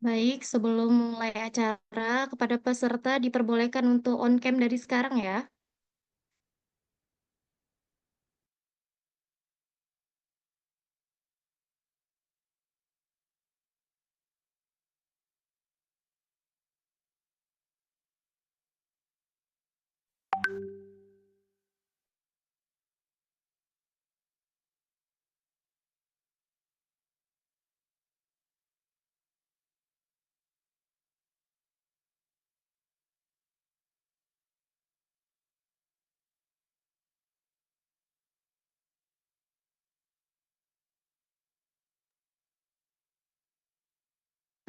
Baik, sebelum mulai acara, kepada peserta diperbolehkan untuk on cam dari sekarang ya.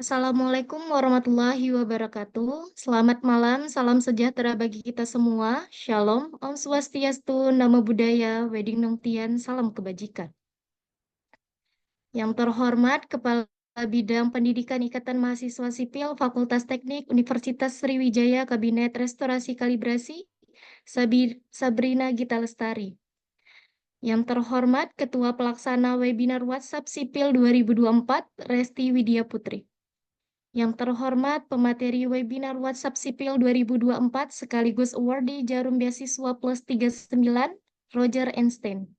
Assalamualaikum warahmatullahi wabarakatuh. Selamat malam, salam sejahtera bagi kita semua. Shalom, Om Swastiastu, Namo Buddhaya, Weding Nongtian, salam kebajikan. Yang terhormat Kepala Bidang Pendidikan Ikatan Mahasiswa Sipil Fakultas Teknik Universitas Sriwijaya Kabinet Restorasi Kalibrasi, Sabrina Gita Lestari. Yang terhormat Ketua Pelaksana Webinar WhatsApp Sipil 2024, Resti Widya Putri. Yang terhormat pemateri webinar WhatsApp Sipil 2024 sekaligus awardee Jarum Beasiswa Plus 39, Roger Einstein.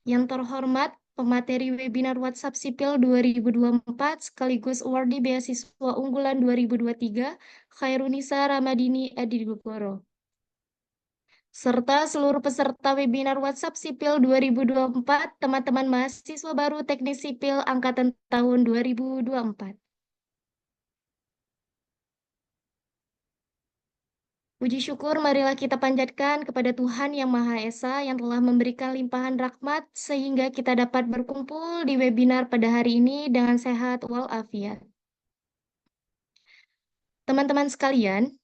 Yang terhormat pemateri webinar WhatsApp Sipil 2024 sekaligus awardee Beasiswa Unggulan 2023, Khairunisa Ramadini Adinegoro. Serta seluruh peserta webinar WhatsApp Sipil 2024, teman-teman mahasiswa baru Teknik Sipil Angkatan tahun 2024. Puji syukur marilah kita panjatkan kepada Tuhan Yang Maha Esa yang telah memberikan limpahan rahmat sehingga kita dapat berkumpul di webinar pada hari ini dengan sehat walafiat. Teman-teman sekalian,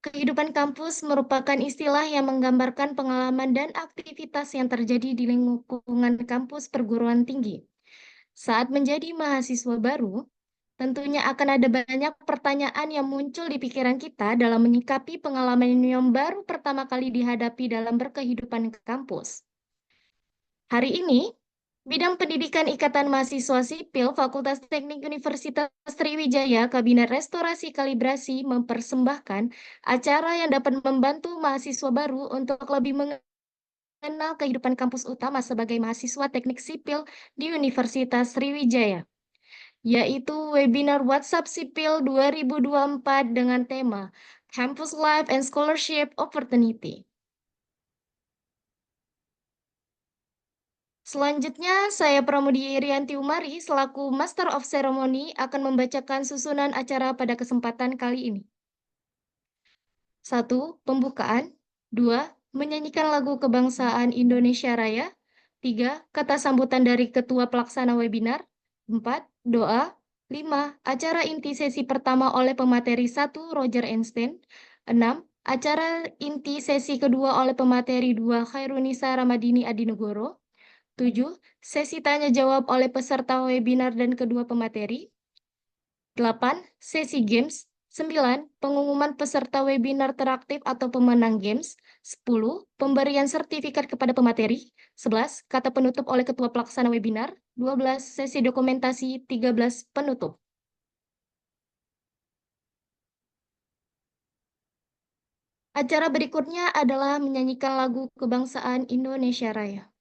kehidupan kampus merupakan istilah yang menggambarkan pengalaman dan aktivitas yang terjadi di lingkungan kampus perguruan tinggi. Saat menjadi mahasiswa baru, tentunya akan ada banyak pertanyaan yang muncul di pikiran kita dalam menyikapi pengalaman yang baru pertama kali dihadapi dalam berkehidupan ke kampus. Hari ini, Bidang Pendidikan Ikatan Mahasiswa Sipil Fakultas Teknik Universitas Sriwijaya Kabinet Restorasi Kalibrasi mempersembahkan acara yang dapat membantu mahasiswa baru untuk lebih mengenal kehidupan kampus utama sebagai mahasiswa teknik sipil di Universitas Sriwijaya, yaitu webinar WhatsApp Sipil 2024 dengan tema Campus Life and Scholarship Opportunity. Selanjutnya, saya Pramudi Irianti Umari selaku Master of Ceremony akan membacakan susunan acara pada kesempatan kali ini. 1. Pembukaan. 2. Menyanyikan lagu kebangsaan Indonesia Raya. 3. Kata sambutan dari Ketua Pelaksana Webinar. 4. Doa. 5. Acara inti sesi pertama oleh pemateri 1, Roger Einstein. 6. Acara inti sesi kedua oleh pemateri 2, Khairunisa Ramadini Adinegoro. 7. Sesi tanya-jawab oleh peserta webinar dan kedua pemateri. 8. Sesi games. 9. Pengumuman peserta webinar teraktif atau pemenang games. 10. Pemberian sertifikat kepada pemateri. 11. Kata penutup oleh ketua pelaksana webinar. 12. Sesi dokumentasi. 13. Penutup. Acara berikutnya adalah menyanyikan lagu kebangsaan Indonesia Raya.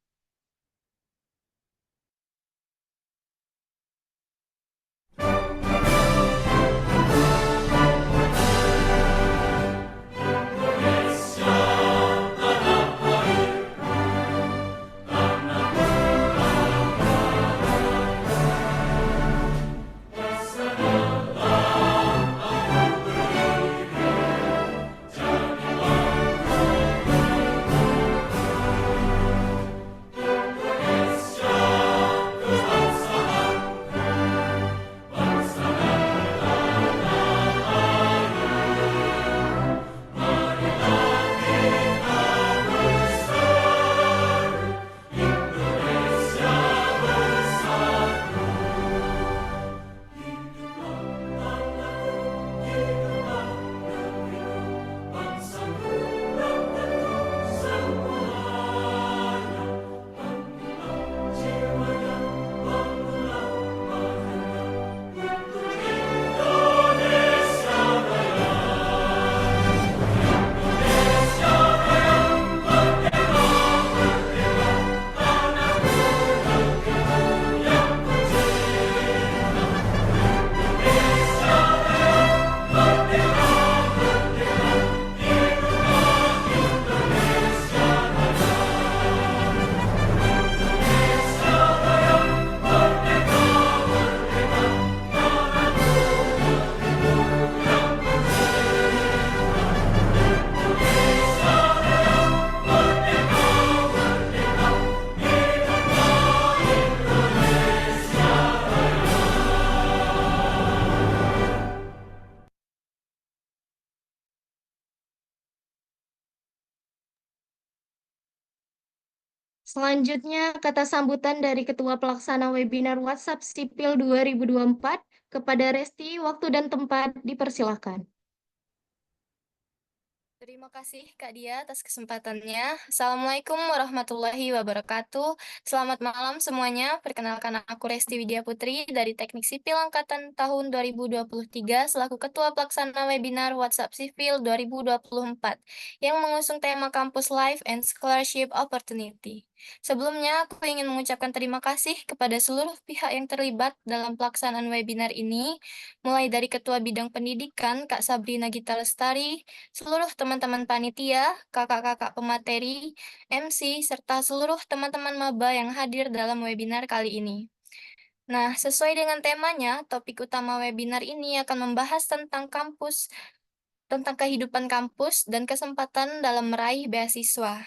Selanjutnya, kata sambutan dari Ketua Pelaksana Webinar WhatsApp Sipil 2024 kepada Resti, waktu dan tempat dipersilahkan. Terima kasih Kak Dia atas kesempatannya. Assalamualaikum warahmatullahi wabarakatuh. Selamat malam semuanya. Perkenalkan aku Resti Widya Putri dari Teknik Sipil Angkatan tahun 2023 selaku Ketua Pelaksana Webinar WhatsApp Sipil 2024 yang mengusung tema Campus Life and Scholarship Opportunity. Sebelumnya, aku ingin mengucapkan terima kasih kepada seluruh pihak yang terlibat dalam pelaksanaan webinar ini, mulai dari Ketua Bidang Pendidikan, Kak Sabrina Gita Lestari, seluruh teman-teman panitia, kakak-kakak pemateri, MC, serta seluruh teman-teman maba yang hadir dalam webinar kali ini. Nah, sesuai dengan temanya, topik utama webinar ini akan membahas tentang kehidupan kampus dan kesempatan dalam meraih beasiswa.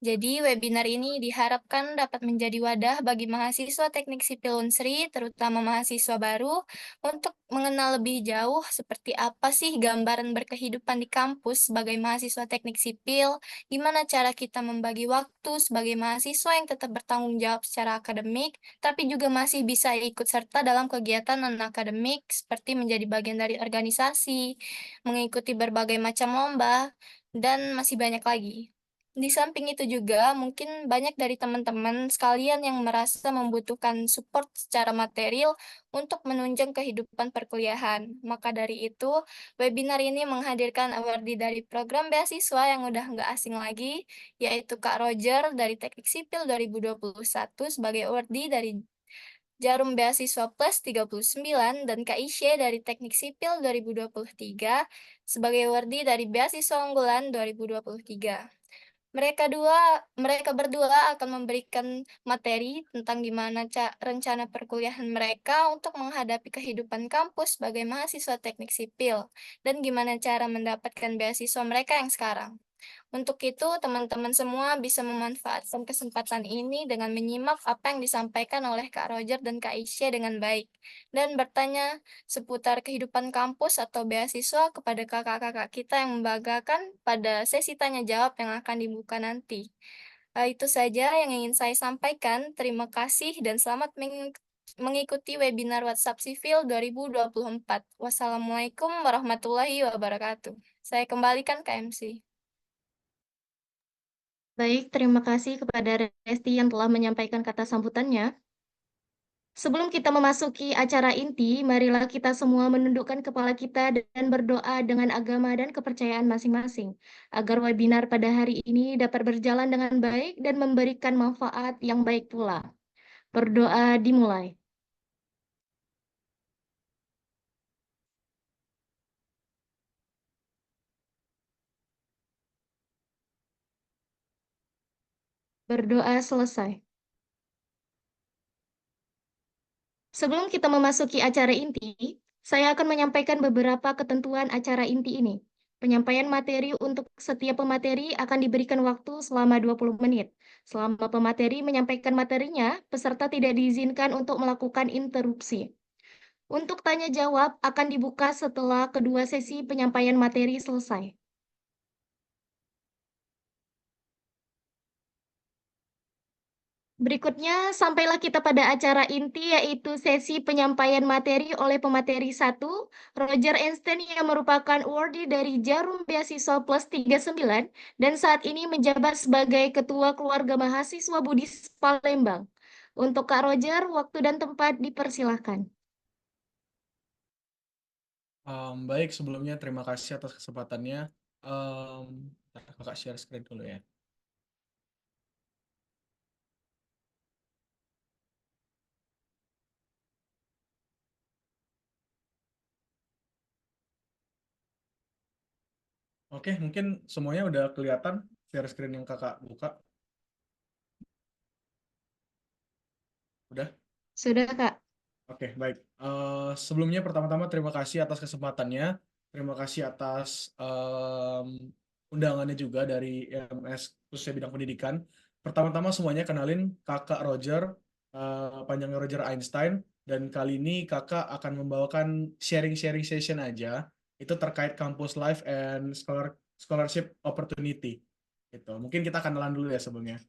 Jadi, webinar ini diharapkan dapat menjadi wadah bagi mahasiswa Teknik Sipil Unsri, terutama mahasiswa baru, untuk mengenal lebih jauh seperti apa sih gambaran berkehidupan di kampus sebagai mahasiswa Teknik Sipil, gimana cara kita membagi waktu sebagai mahasiswa yang tetap bertanggung jawab secara akademik, tapi juga masih bisa ikut serta dalam kegiatan non-akademik, seperti menjadi bagian dari organisasi, mengikuti berbagai macam lomba, dan masih banyak lagi. Di samping itu juga, mungkin banyak dari teman-teman sekalian yang merasa membutuhkan support secara material untuk menunjang kehidupan perkuliahan. Maka dari itu, webinar ini menghadirkan awardee dari program beasiswa yang udah nggak asing lagi, yaitu Kak Roger dari Teknik Sipil 2021 sebagai awardee dari Jarum Beasiswa Plus 39 dan Kak Isye dari Teknik Sipil 2023 sebagai awardee dari Beasiswa Unggulan 2023. Mereka berdua akan memberikan materi tentang gimana rencana perkuliahan mereka untuk menghadapi kehidupan kampus sebagai mahasiswa teknik sipil dan gimana cara mendapatkan beasiswa mereka yang sekarang. Untuk itu, teman-teman semua bisa memanfaatkan kesempatan ini dengan menyimak apa yang disampaikan oleh Kak Roger dan Kak Isya dengan baik, dan bertanya seputar kehidupan kampus atau beasiswa kepada kakak-kakak kita yang membanggakan pada sesi tanya jawab yang akan dibuka nanti. Itu saja yang ingin saya sampaikan. Terima kasih dan selamat mengikuti webinar WhatsApp Sivil 2024. Wassalamualaikum warahmatullahi wabarakatuh. Saya kembalikan ke MC. Baik, terima kasih kepada Resti yang telah menyampaikan kata sambutannya. Sebelum kita memasuki acara inti, marilah kita semua menundukkan kepala kita dan berdoa dengan agama dan kepercayaan masing-masing, agar webinar pada hari ini dapat berjalan dengan baik dan memberikan manfaat yang baik pula. Berdoa dimulai. Berdoa selesai. Sebelum kita memasuki acara inti, saya akan menyampaikan beberapa ketentuan acara inti ini. Penyampaian materi untuk setiap pemateri akan diberikan waktu selama 20 menit. Selama pemateri menyampaikan materinya, peserta tidak diizinkan untuk melakukan interupsi. Untuk tanya jawab akan dibuka setelah kedua sesi penyampaian materi selesai. Berikutnya, sampailah kita pada acara inti, yaitu sesi penyampaian materi oleh pemateri 1, Roger Einstein yang merupakan awardee dari Jarum Beasiswa Plus 39 dan saat ini menjabat sebagai Ketua Keluarga Mahasiswa Budis Palembang. Untuk Kak Roger, waktu dan tempat dipersilahkan. Baik, sebelumnya terima kasih atas kesempatannya. Kakak share screen dulu ya. Oke, mungkin semuanya udah kelihatan share screen yang kakak buka. Udah? Sudah, Kak. Oke, baik. Sebelumnya pertama-tama terima kasih atas kesempatannya. Terima kasih atas undangannya juga dari EMS khususnya bidang pendidikan. Pertama-tama semuanya kenalin kakak Roger, panjangnya Roger Einstein. Dan kali ini kakak akan membawakan sharing-sharing session aja. Itu terkait campus life and scholarship opportunity. Gitu. Mungkin kita kenalan dulu ya sebelumnya.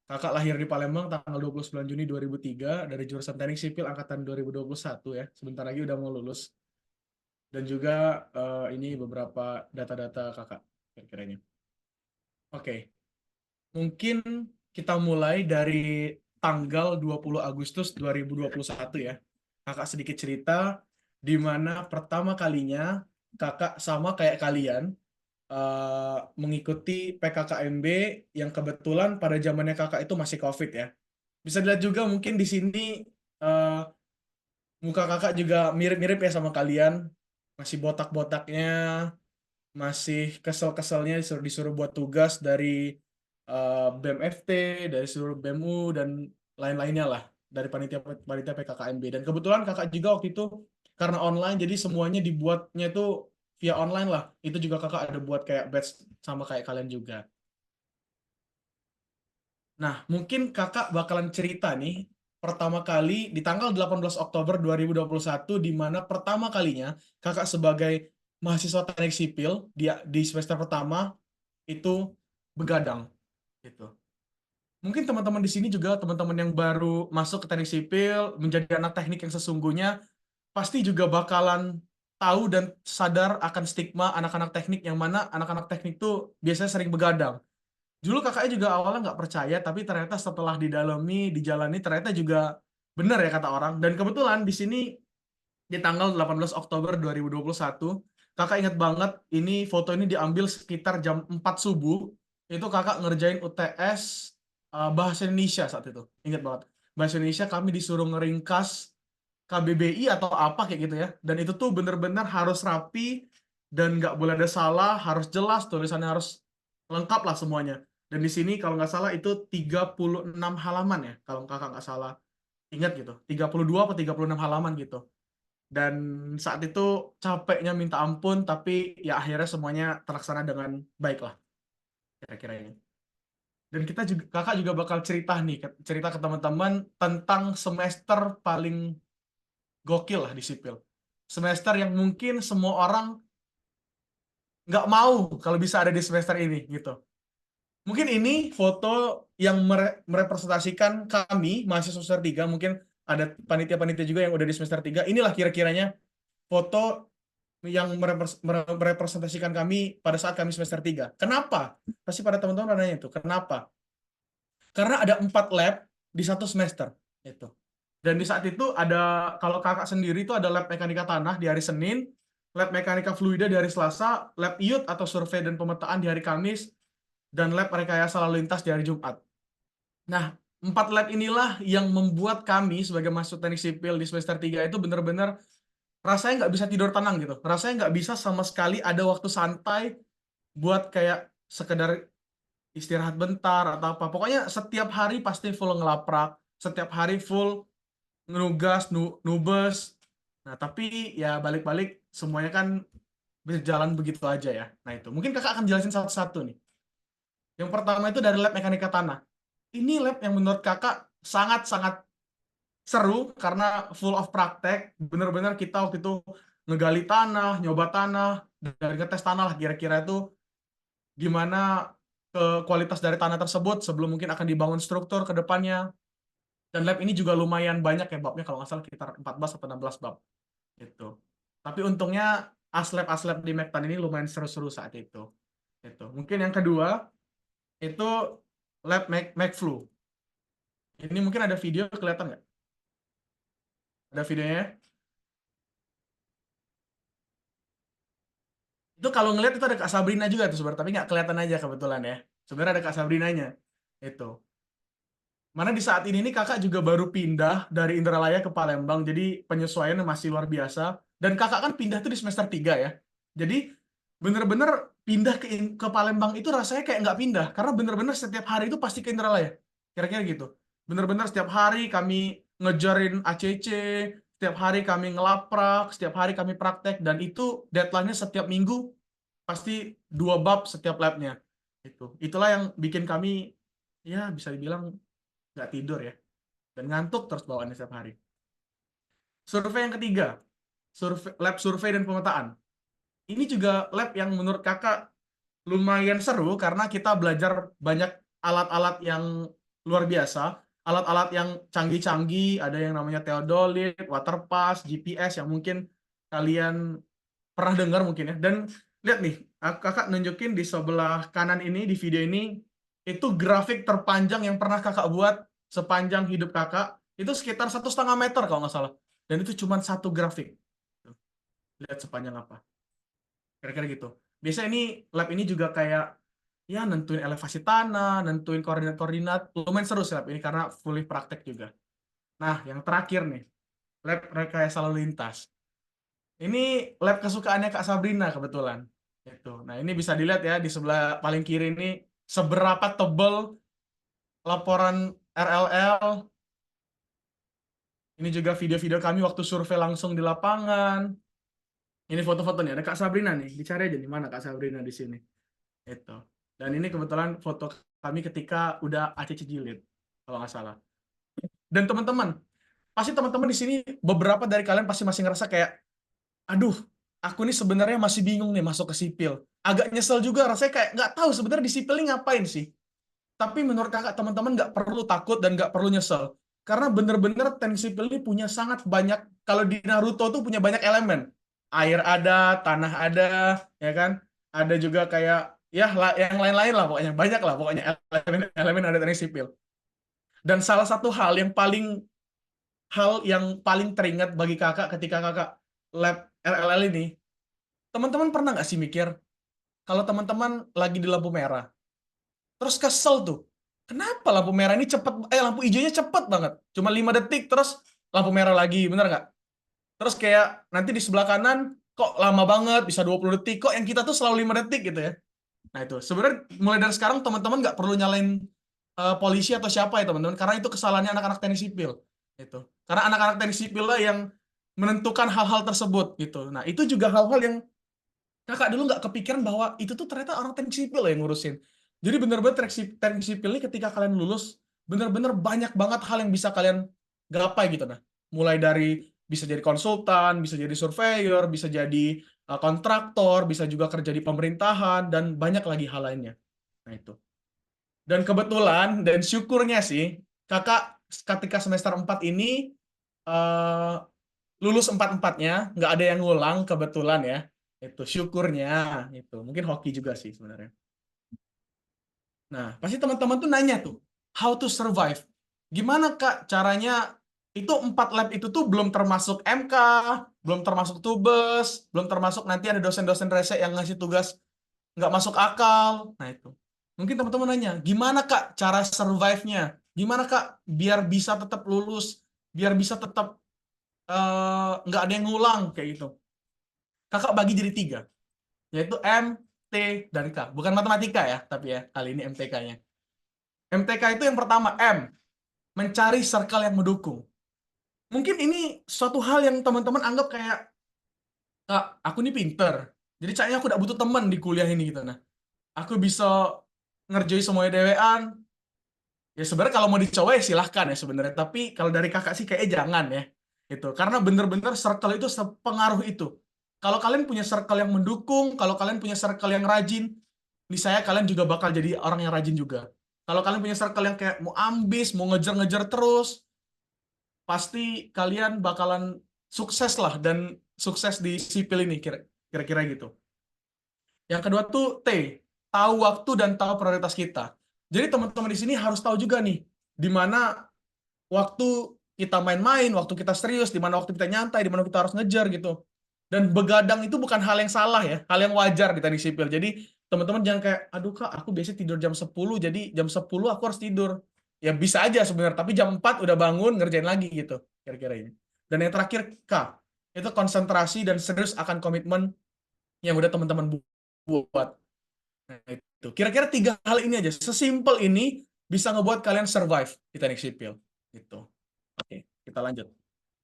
Kakak lahir di Palembang tanggal 29 Juni 2003 dari jurusan Teknik Sipil angkatan 2021 ya. Sebentar lagi udah mau lulus. Dan juga ini beberapa data-data kakak kira-kiranya. Oke, mungkin kita mulai dari tanggal 20 Agustus 2021 ya. Kakak sedikit cerita di mana pertama kalinya kakak sama kayak kalian mengikuti PKKMB yang kebetulan pada zamannya kakak itu masih COVID ya. Bisa dilihat juga mungkin di sini eh, muka kakak juga mirip-mirip ya sama kalian. Masih botak-botaknya, masih kesel-keselnya disuruh buat tugas dari BEM FT, dari seluruh BEMU, dan lain-lainnya lah. Dari panitia PKKMB. Dan kebetulan kakak juga waktu itu karena online, jadi semuanya dibuatnya itu via online lah. Itu juga kakak ada buat kayak batch sama kayak kalian juga. Nah, mungkin kakak bakalan cerita nih, pertama kali di tanggal 18 Oktober 2021, di mana pertama kalinya kakak sebagai mahasiswa teknik sipil di semester pertama itu begadang. Gitu. Mungkin teman-teman di sini juga, teman-teman yang baru masuk ke teknik sipil, menjadi anak teknik yang sesungguhnya, pasti juga bakalan tahu dan sadar akan stigma anak-anak teknik, yang mana anak-anak teknik tuh biasanya sering begadang. Dulu kakaknya juga awalnya nggak percaya, tapi ternyata setelah didalami, dijalani, ternyata juga benar ya kata orang. Dan kebetulan di sini di tanggal 18 Oktober 2021, kakak ingat banget, foto ini diambil sekitar jam 4 subuh, itu kakak ngerjain UTS Bahasa Indonesia saat itu. Ingat banget. Bahasa Indonesia kami disuruh ngeringkas KBBI atau apa kayak gitu ya. Dan itu tuh bener-bener harus rapi, dan nggak boleh ada salah, harus jelas, tulisannya harus lengkap lah semuanya. Dan di sini kalau nggak salah itu 36 halaman ya, kalau kakak nggak salah. Ingat gitu, 32 atau 36 halaman gitu. Dan saat itu capeknya minta ampun, tapi ya akhirnya semuanya terlaksana dengan baik lah, kira-kira ini. Dan kakak juga bakal cerita ke teman-teman tentang semester paling gokil lah di sipil. Semester yang mungkin semua orang nggak mau kalau bisa ada di semester ini gitu. Mungkin ini foto yang merepresentasikan kami mahasiswa semester 3. Mungkin ada panitia-panitia juga yang udah di semester 3. Inilah kira-kiranya foto yang merepresentasikan kami pada saat kami semester 3. Kenapa? Pasti pada teman-teman nanya itu. Kenapa? Karena ada 4 lab di satu semester. Itu. Dan di saat itu ada, kalau kakak sendiri itu ada lab mekanika tanah di hari Senin, lab mekanika fluida di hari Selasa, lab IUT atau survei dan pemetaan di hari Kamis, dan lab rekayasa lalu lintas di hari Jumat. Nah, 4 lab inilah yang membuat kami sebagai mahasiswa teknik sipil di semester 3 itu benar-benar rasanya nggak bisa tidur tenang gitu. Rasanya nggak bisa sama sekali ada waktu santai buat kayak sekedar istirahat bentar atau apa. Pokoknya setiap hari pasti full ngelaprak, setiap hari full nugas, nubes. Nah, tapi ya balik-balik semuanya kan berjalan begitu aja ya. Nah, itu. Mungkin kakak akan jelasin satu-satu nih. Yang pertama itu dari lab mekanika tanah. Ini lab yang menurut kakak sangat-sangat seru karena full of praktek. Bener-bener kita waktu itu ngegali tanah, nyoba tanah, dan ngetes tanah lah kira-kira itu gimana ke kualitas dari tanah tersebut sebelum mungkin akan dibangun struktur ke depannya. Dan lab ini juga lumayan banyak ya babnya, kalau nggak salah sekitar 14 atau 16 bab. Gitu. Tapi untungnya aslab-aslab di Mektan ini lumayan seru-seru saat itu. Gitu. Mungkin yang kedua itu lab McFlu. Ini mungkin ada video, kelihatan nggak? Ada videonya? Itu kalau ngeliat itu ada Kak Sabrina juga tuh sebenarnya, tapi nggak kelihatan aja kebetulan ya. Sebenarnya ada Kak Sabrinanya. Itu. Mana di saat ini nih kakak juga baru pindah dari Indralaya ke Palembang, jadi penyesuaiannya masih luar biasa. Dan kakak kan pindah tuh di semester 3 ya. Jadi bener-bener pindah ke Palembang itu rasanya kayak nggak pindah, karena bener-bener setiap hari itu pasti ke Indralaya. Kira-kira gitu. Bener-bener setiap hari kami ngejarin ACC, setiap hari kami ngelaprak, setiap hari kami praktek, dan itu deadline-nya setiap minggu pasti 2 bab setiap labnya. Itulah yang bikin kami ya bisa dibilang nggak tidur ya, dan ngantuk terus bawaannya setiap hari. Survei yang ketiga, lab survei dan pemetaan. Ini juga lab yang menurut kakak lumayan seru karena kita belajar banyak alat-alat yang luar biasa. Alat-alat yang canggih-canggih, ada yang namanya theodolit, water pass, GPS yang mungkin kalian pernah dengar mungkin ya. Dan lihat nih, kakak nunjukin di sebelah kanan ini, di video ini, itu grafik terpanjang yang pernah kakak buat sepanjang hidup kakak, itu sekitar 1,5 meter kalau nggak salah. Dan itu cuma satu grafik. Lihat sepanjang apa. Kira-kira gitu. Biasanya ini, lab ini juga kayak, ya nentuin elevasi tanah, nentuin koordinat-koordinat. Lumayan seru sih lab ini, karena fully praktek juga. Nah, yang terakhir nih, lab rekayasa lalu lintas. Ini lab kesukaannya Kak Sabrina kebetulan. Itu. Nah, ini bisa dilihat ya di sebelah paling kiri ini seberapa tebal laporan RLL. Ini juga video-video kami waktu survei langsung di lapangan. Ini foto-fotonya. Ada Kak Sabrina nih. Dicari aja di mana Kak Sabrina di sini. Itu. Dan ini kebetulan foto kami ketika udah ACC jilid, kalau nggak salah. Dan teman-teman, pasti teman-teman di sini beberapa dari kalian pasti masih ngerasa kayak, aduh, aku nih sebenarnya masih bingung nih masuk ke sipil. Agak nyesel juga, rasanya kayak nggak tahu sebenarnya di sipil ini ngapain sih. Tapi menurut kakak, teman-teman nggak perlu takut dan nggak perlu nyesel. Karena bener-bener teknik sipil ini punya sangat banyak, kalau di Naruto tuh punya banyak elemen. Air ada, tanah ada, ya kan? Ada juga kayak, ya yang lain-lain lah pokoknya. Banyak lah pokoknya elemen ada teknik sipil. Dan salah satu hal yang paling teringat bagi kakak ketika kakak lab RLL ini, teman-teman pernah nggak sih mikir, kalau teman-teman lagi di lampu merah, terus kesel tuh, kenapa lampu merah ini lampu hijaunya cepet banget, cuma 5 detik, terus lampu merah lagi, bener nggak? Terus kayak nanti di sebelah kanan, kok lama banget, bisa 20 detik, kok yang kita tuh selalu 5 detik gitu ya. Nah itu, sebenarnya mulai dari sekarang teman-teman nggak perlu nyalain polisi atau siapa ya teman-teman, karena itu kesalahannya anak-anak teknik sipil. Itu. Karena anak-anak teknik sipil lah yang menentukan hal-hal tersebut gitu. Nah itu juga hal-hal yang kakak dulu nggak kepikiran bahwa itu tuh ternyata orang teknik sipil yang ngurusin. Jadi bener-bener teknik sipil ini ketika kalian lulus, bener-bener banyak banget hal yang bisa kalian gapai gitu. Nah, mulai dari bisa jadi konsultan, bisa jadi surveyor, bisa jadi kontraktor, bisa juga kerja di pemerintahan, dan banyak lagi hal lainnya. Nah itu. Dan kebetulan, dan syukurnya sih, kakak ketika semester 4 ini lulus 4-4-nya, nggak ada yang ngulang kebetulan ya. Itu syukurnya, itu. Mungkin hoki juga sih sebenarnya. Nah, pasti teman-teman tuh nanya tuh, how to survive. Gimana Kak caranya, itu 4 lab itu tuh belum termasuk MK, belum termasuk tubes, belum termasuk nanti ada dosen-dosen rese yang ngasih tugas nggak masuk akal. Nah itu. Mungkin teman-teman nanya, gimana Kak cara survive-nya? Gimana Kak biar bisa tetap lulus, biar bisa tetap nggak ada yang ngulang kayak gitu. Kakak bagi jadi 3, yaitu M, T, dan K. Bukan matematika ya, tapi ya kali ini MTK-nya. MTK itu yang pertama, M, mencari circle yang mendukung. Mungkin ini suatu hal yang teman-teman anggap kayak, Kak, aku ini pinter, jadi kayaknya aku tidak butuh teman di kuliah ini gitu. Nah, aku bisa ngerjain semuanya dewean. Ya sebenarnya kalau mau dicoba ya silahkan ya sebenarnya. Tapi kalau dari kakak sih kayaknya jangan ya. Itu. Karena bener-bener circle itu sepengaruh itu. Kalau kalian punya circle yang mendukung, kalau kalian punya circle yang rajin, saya kalian juga bakal jadi orang yang rajin juga. Kalau kalian punya circle yang kayak mau ambis, mau ngejar-ngejar terus, pasti kalian bakalan sukses lah, dan sukses di sipil ini kira-kira gitu. Yang kedua tuh T, tahu waktu dan tahu prioritas kita. Jadi teman-teman di sini harus tahu juga nih, di mana waktu kita main-main, waktu kita serius, di mana waktu kita nyantai, di mana kita harus ngejar gitu. Dan begadang itu bukan hal yang salah ya, hal yang wajar di teknik sipil. Jadi teman-teman jangan kayak, aduh Kak, aku biasanya tidur jam 10, jadi jam 10 aku harus tidur. Ya bisa aja sebenarnya, tapi jam 4 udah bangun, ngerjain lagi gitu, kira-kira ini. Dan yang terakhir K, itu konsentrasi dan serius akan komitmen yang udah teman-teman buat. Nah, itu. Kira-kira 3 hal ini aja, sesimpel ini bisa ngebuat kalian survive di teknik sipil. Gitu. Oke, kita lanjut.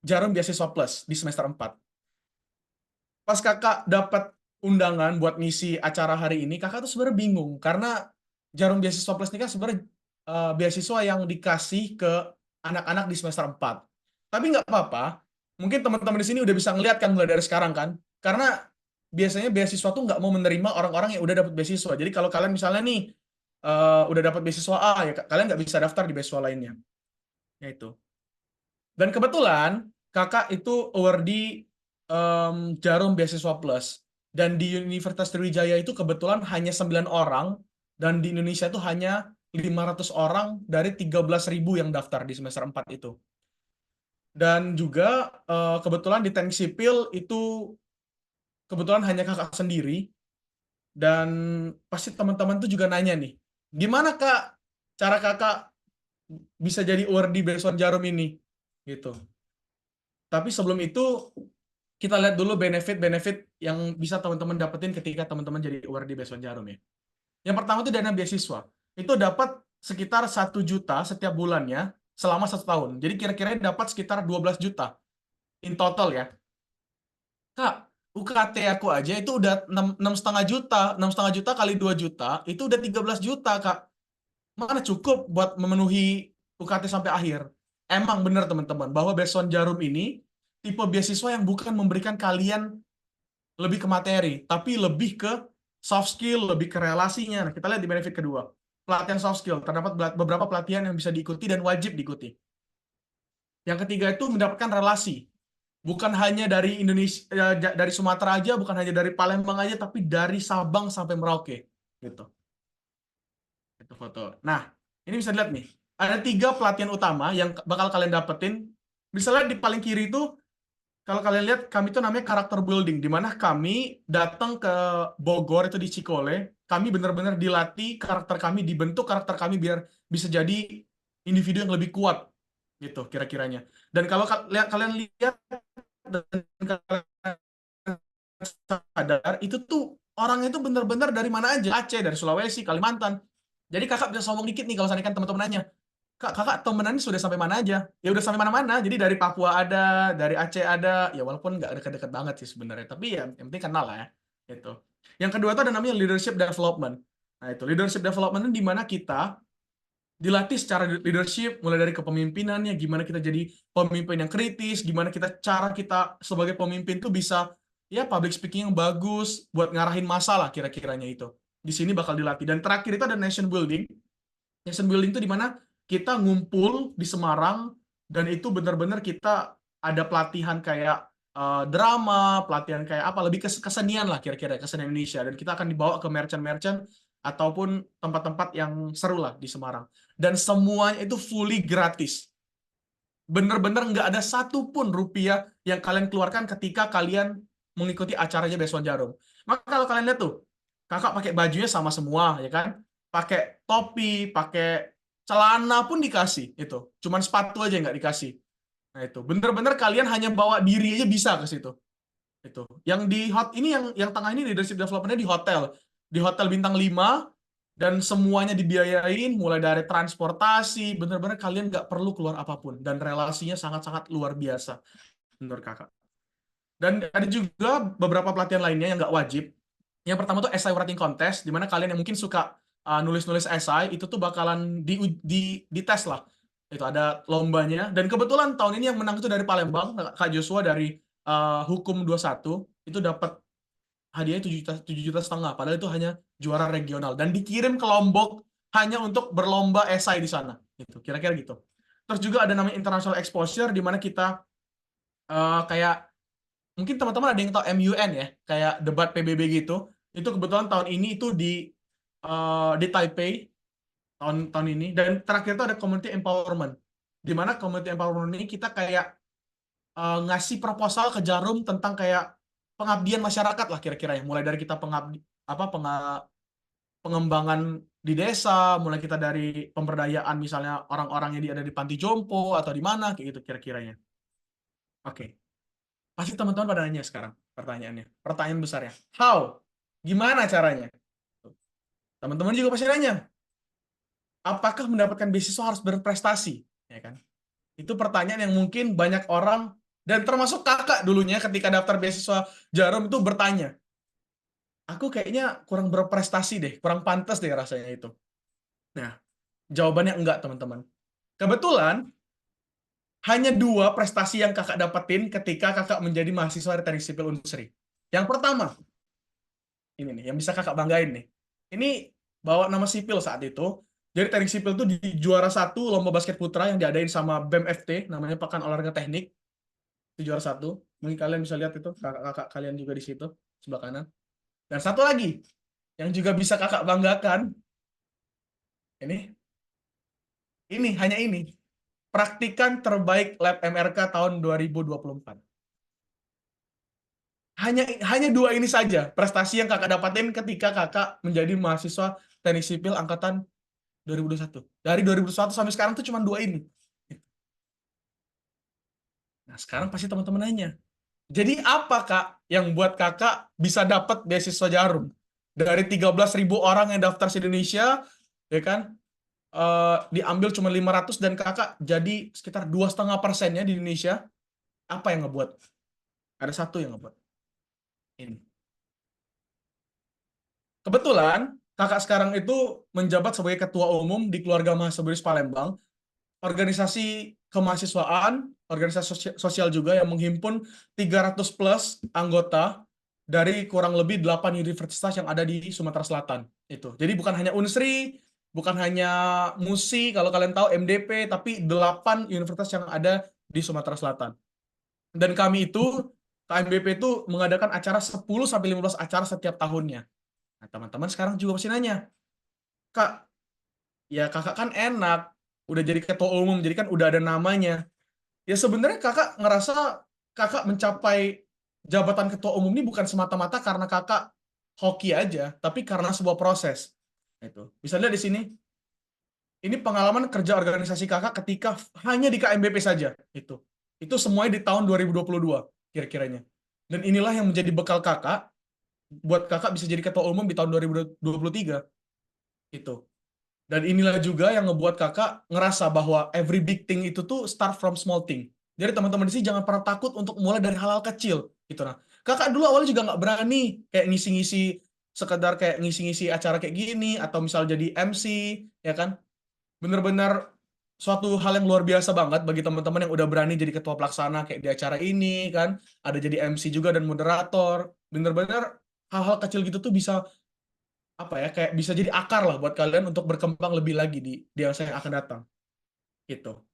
Jarum beasiswa plus di semester 4. Pas kakak dapat undangan buat ngisi acara hari ini, kakak tuh sebenarnya bingung karena jarum beasiswa plus ini kan sebenarnya beasiswa yang dikasih ke anak-anak di semester 4. Tapi nggak apa-apa, mungkin teman-teman di sini udah bisa ngeliat kan mulai dari sekarang kan, karena biasanya beasiswa tuh nggak mau menerima orang-orang yang udah dapat beasiswa. Jadi kalau kalian misalnya nih udah dapat beasiswa A, ya kalian nggak bisa daftar di beasiswa lainnya. Ya itu. Dan kebetulan kakak itu awardee Jarum Beasiswa Plus. Dan di Universitas Sriwijaya itu kebetulan hanya 9 orang, dan di Indonesia itu hanya 500 orang dari 13.000 yang daftar di semester 4 itu. Dan juga kebetulan di teknik sipil itu kebetulan hanya kakak sendiri, dan pasti teman-teman tuh juga nanya nih, gimana kak cara kakak bisa jadi awardee Beasiswa Jarum ini? Gitu. Tapi sebelum itu, kita lihat dulu benefit-benefit yang bisa teman-teman dapetin ketika teman-teman jadi awardee Beasiswa Jarum ya. Yang pertama itu dana beasiswa. Itu dapat sekitar 1 juta setiap bulannya selama 1 tahun. Jadi kira-kira dapat sekitar 12 juta in total ya. Kak, UKT aku aja itu udah 6,5 juta. 6,5 juta kali 2 juta, itu udah 13 juta, Kak. Mana cukup buat memenuhi UKT sampai akhir. Emang benar teman-teman, bahwa Beasiswa Jarum ini tipe beasiswa yang bukan memberikan kalian lebih ke materi, tapi lebih ke soft skill, lebih ke relasinya. Nah, kita lihat di benefit kedua. Pelatihan soft skill. Terdapat beberapa pelatihan yang bisa diikuti dan wajib diikuti. Yang ketiga itu mendapatkan relasi. Bukan hanya dari Indonesia, dari Sumatera aja, bukan hanya dari Palembang aja, tapi dari Sabang sampai Merauke. Gitu. Itu foto. Nah, ini bisa dilihat nih. Ada 3 pelatihan utama yang bakal kalian dapetin. Bisa lihat di paling kiri itu, kalau kalian lihat, kami itu namanya karakter building, di mana kami datang ke Bogor, itu di Cikole, kami benar-benar dilatih karakter kami, dibentuk karakter kami biar bisa jadi individu yang lebih kuat, gitu kira-kiranya. Dan kalau kalian lihat dan kalian sadar, itu tuh orangnya itu benar-benar dari mana aja, Aceh, dari Sulawesi, Kalimantan. Jadi kakak bisa sombong dikit nih kalau misalkan teman-teman nanya, Kak, kakak temenannya sudah sampai mana aja? Ya udah sampai mana-mana. Jadi dari Papua ada, dari Aceh ada. Ya walaupun nggak dekat-dekat banget sih sebenarnya. Tapi ya yang penting kenal lah ya. Gitu. Yang kedua itu ada namanya leadership development. Nah itu leadership development itu di mana kita dilatih secara leadership, mulai dari kepemimpinannya, gimana kita jadi pemimpin yang kritis, gimana cara kita sebagai pemimpin tuh bisa ya public speaking yang bagus, buat ngarahin masalah kira-kiranya itu. Di sini bakal dilatih. Dan terakhir itu ada nation building. Nation building itu di mana kita ngumpul di Semarang, dan itu benar-benar kita ada pelatihan kayak drama, pelatihan kayak apa, lebih ke kesenian lah kira-kira, kesenian Indonesia. Dan kita akan dibawa ke merchant-merchant ataupun tempat-tempat yang seru lah di Semarang. Dan semuanya itu fully gratis. Bener-bener nggak ada satupun rupiah yang kalian keluarkan ketika kalian mengikuti acaranya Beasiswa Jarum. Maka kalau kalian lihat tuh, kakak pakai bajunya sama semua, ya kan? Pakai topi, pakai celana pun dikasih itu. Cuman sepatu aja yang nggak dikasih. Nah itu, bener-bener kalian hanya bawa diri aja bisa ke situ. Itu. Yang di ini yang tengah ini leadership development-nya di hotel. Di hotel bintang 5, dan semuanya dibiayain, mulai dari transportasi, bener-bener kalian nggak perlu keluar apapun. Dan relasinya sangat-sangat luar biasa menurut kakak. Dan ada juga beberapa pelatihan lainnya yang nggak wajib. Yang pertama tuh essay writing contest, di mana kalian yang mungkin suka nulis-nulis essay, itu tuh bakalan dites lah. Itu ada lombanya. Dan kebetulan tahun ini yang menang itu dari Palembang, Kak Joshua dari Hukum 21, itu dapat hadiahnya 7,5 juta, padahal itu hanya juara regional, dan dikirim ke Lombok hanya untuk berlomba esai di sana. Gitu, kira-kira gitu. Terus juga ada namanya international exposure, di mana kita kayak mungkin teman-teman ada yang tahu MUN ya, kayak debat PBB gitu. Itu kebetulan tahun ini itu di Taipei tahun ini. Dan terakhir itu ada community empowerment, di mana community empowerment ini kita kayak ngasih proposal ke Jarum tentang kayak pengabdian masyarakat lah kira-kira ya. Mulai dari kita pengembangan di desa, mulai kita dari pemberdayaan misalnya orang-orang yang ada di panti jompo atau di mana kayak gitu kira-kiranya. Oke. Pasti teman-teman pada nanya sekarang pertanyaannya. Pertanyaan besarnya. How? Gimana caranya? Teman-teman juga pasti nanya. Apakah mendapatkan beasiswa harus berprestasi? Ya kan? Itu pertanyaan yang mungkin banyak orang, dan termasuk kakak dulunya ketika daftar beasiswa Jarum itu bertanya. Aku kayaknya kurang berprestasi deh, kurang pantas deh rasanya itu. Nah, jawabannya enggak, teman-teman. Kebetulan, hanya 2 prestasi yang kakak dapetin ketika kakak menjadi mahasiswa di Teknik Sipil Unsri. Yang pertama, ini nih, yang bisa kakak banggain nih. Ini bawa nama sipil saat itu. Jadi teknik sipil itu di juara 1 lomba basket putra yang diadain sama BEM FT, namanya Pekan Olahraga Teknik. Itu juara 1. Mungkin kalian bisa lihat itu, kakak-kakak kalian juga di situ, sebelah kanan. Dan satu lagi, yang juga bisa kakak banggakan, ini, hanya ini. Praktikan terbaik Lab MRK tahun 2024. Hanya 2 ini saja prestasi yang kakak dapatin ketika kakak menjadi mahasiswa teknik sipil angkatan 2021. Dari 2021 sampai sekarang tuh cuma 2 ini. Nah, sekarang pasti teman-teman nanya, jadi apa Kak yang buat kakak bisa dapat beasiswa Jarum? Dari 13.000 orang yang daftar di Indonesia, ya kan, diambil cuma 500 dan kakak jadi sekitar 2,5%-nya di Indonesia. Apa yang ngebuat? Ada satu yang ngebuat. Ini. Kebetulan kakak sekarang itu menjabat sebagai ketua umum di Keluarga Mahasiswa BERIS Palembang, organisasi kemahasiswaan, organisasi sosial juga yang menghimpun 300 plus anggota dari kurang lebih 8 universitas yang ada di Sumatera Selatan. Itu. Jadi bukan hanya Unsri, bukan hanya MUSI, kalau kalian tahu MDP, tapi 8 universitas yang ada di Sumatera Selatan. Dan kami itu, KMBP itu mengadakan acara 10-15 acara setiap tahunnya. Nah, teman-teman sekarang juga masih nanya, Kak, ya kakak kan enak, udah jadi ketua umum, jadi kan udah ada namanya. Ya sebenarnya kakak ngerasa kakak mencapai jabatan ketua umum ini bukan semata-mata karena kakak hoki aja, tapi karena sebuah proses. Itu. Bisa lihat di sini, ini pengalaman kerja organisasi kakak ketika hanya di KMBP saja. Itu semuanya di tahun 2022 kira-kiranya. Dan inilah yang menjadi bekal kakak buat kakak bisa jadi ketua umum di tahun 2023. Itu. Dan inilah juga yang ngebuat kakak ngerasa bahwa every big thing itu tuh start from small thing. Jadi teman-teman di sini jangan pernah takut untuk mulai dari hal-hal kecil. Gitu nah. Kakak dulu awalnya juga nggak berani kayak ngisi-ngisi, sekedar kayak ngisi-ngisi acara kayak gini, atau misal jadi MC, ya kan. Bener-bener suatu hal yang luar biasa banget bagi teman-teman yang udah berani jadi ketua pelaksana kayak di acara ini kan. Ada jadi MC juga dan moderator. Bener-bener hal-hal kecil gitu tuh bisa apa ya, kayak bisa jadi akar lah buat kalian untuk berkembang lebih lagi di masa yang akan datang gitu.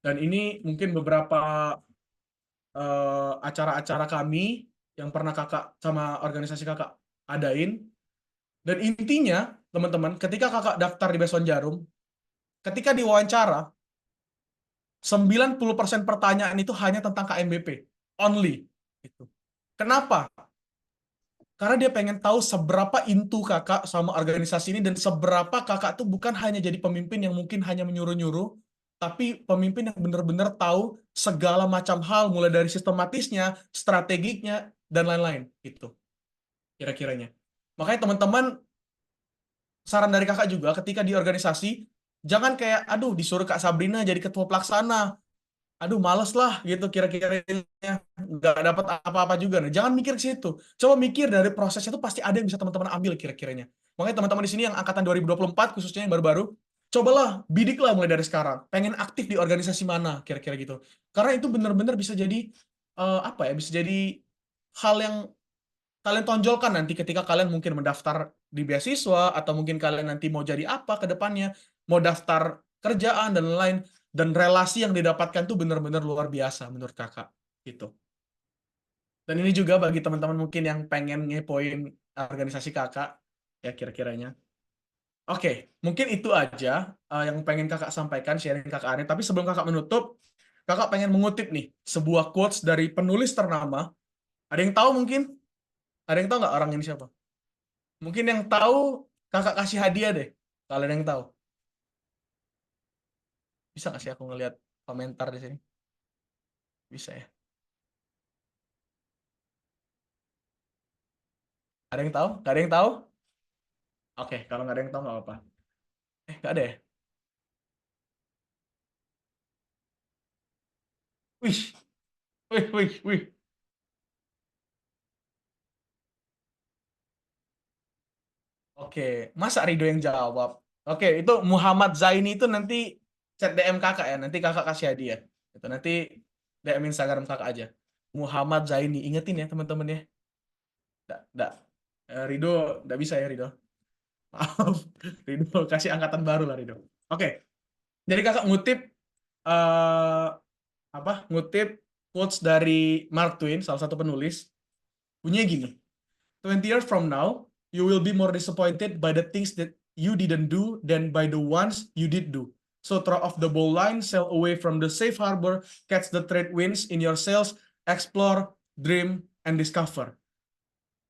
Dan ini mungkin beberapa acara-acara kami yang pernah kakak sama organisasi kakak adain. Dan intinya teman-teman, ketika kakak daftar di Beson Jarum, ketika diwawancara 90% pertanyaan itu hanya tentang KMBP only gitu. Kenapa? Karena dia pengen tahu seberapa into kakak sama organisasi ini dan seberapa kakak tuh bukan hanya jadi pemimpin yang mungkin hanya menyuruh-nyuruh, tapi pemimpin yang benar-benar tahu segala macam hal mulai dari sistematisnya, strategiknya, dan lain-lain. Itu kira-kiranya. Makanya teman-teman, saran dari kakak juga ketika di organisasi, jangan kayak, aduh disuruh Kak Sabrina jadi ketua pelaksana, aduh males lah gitu kira-kiranya, nggak dapat apa-apa juga. Nah, jangan mikir ke situ, coba mikir dari prosesnya itu pasti ada yang bisa teman-teman ambil kira-kiranya. Makanya teman-teman di sini yang angkatan 2024 khususnya yang baru-baru, cobalah bidiklah mulai dari sekarang, pengen aktif di organisasi mana kira-kira gitu, karena itu benar-benar bisa jadi apa ya, bisa jadi hal yang kalian tonjolkan nanti ketika kalian mungkin mendaftar di beasiswa, atau mungkin kalian nanti mau jadi apa ke depannya, mau daftar kerjaan dan lain-lain. Dan relasi yang didapatkan tuh benar-benar luar biasa menurut kakak gitu. Dan ini juga bagi teman-teman mungkin yang pengen ngepoin organisasi kakak ya kira-kiranya. Oke, mungkin itu aja yang pengen kakak sampaikan, sharing kakak Ane. Tapi sebelum kakak menutup, kakak pengen mengutip nih sebuah quotes dari penulis ternama. Ada yang tahu mungkin? Ada yang tahu nggak orang ini siapa? Mungkin yang tahu kakak kasih hadiah deh. Kalau ada yang tahu, bisa nggak sih aku ngelihat komentar di sini? Bisa ya? Ada yang tahu? Gak ada yang tahu? Oke, kalau nggak ada yang tahu nggak apa-apa. Nggak ada ya? Wih, wih, wih, wih. Oke, masa Rido yang jawab? Oke, itu Muhammad Zaini itu nanti chat DM kakak ya. Nanti kakak kasih hadiah. Itu nanti DM Instagram kakak aja. Muhammad Zaini, ingetin ya teman-teman ya. Nggak. Rido, nggak bisa ya Rido. Maaf, Rido, kasih angkatan baru lah Rido. Oke, jadi kakak ngutip eh ngutip quotes dari Mark Twain, salah satu penulis, bunyinya gini, 20 years from now, you will be more disappointed by the things that you didn't do than by the ones you did do. So throw off the bowline, sail away from the safe harbor, catch the trade winds in your sails, explore, dream, and discover.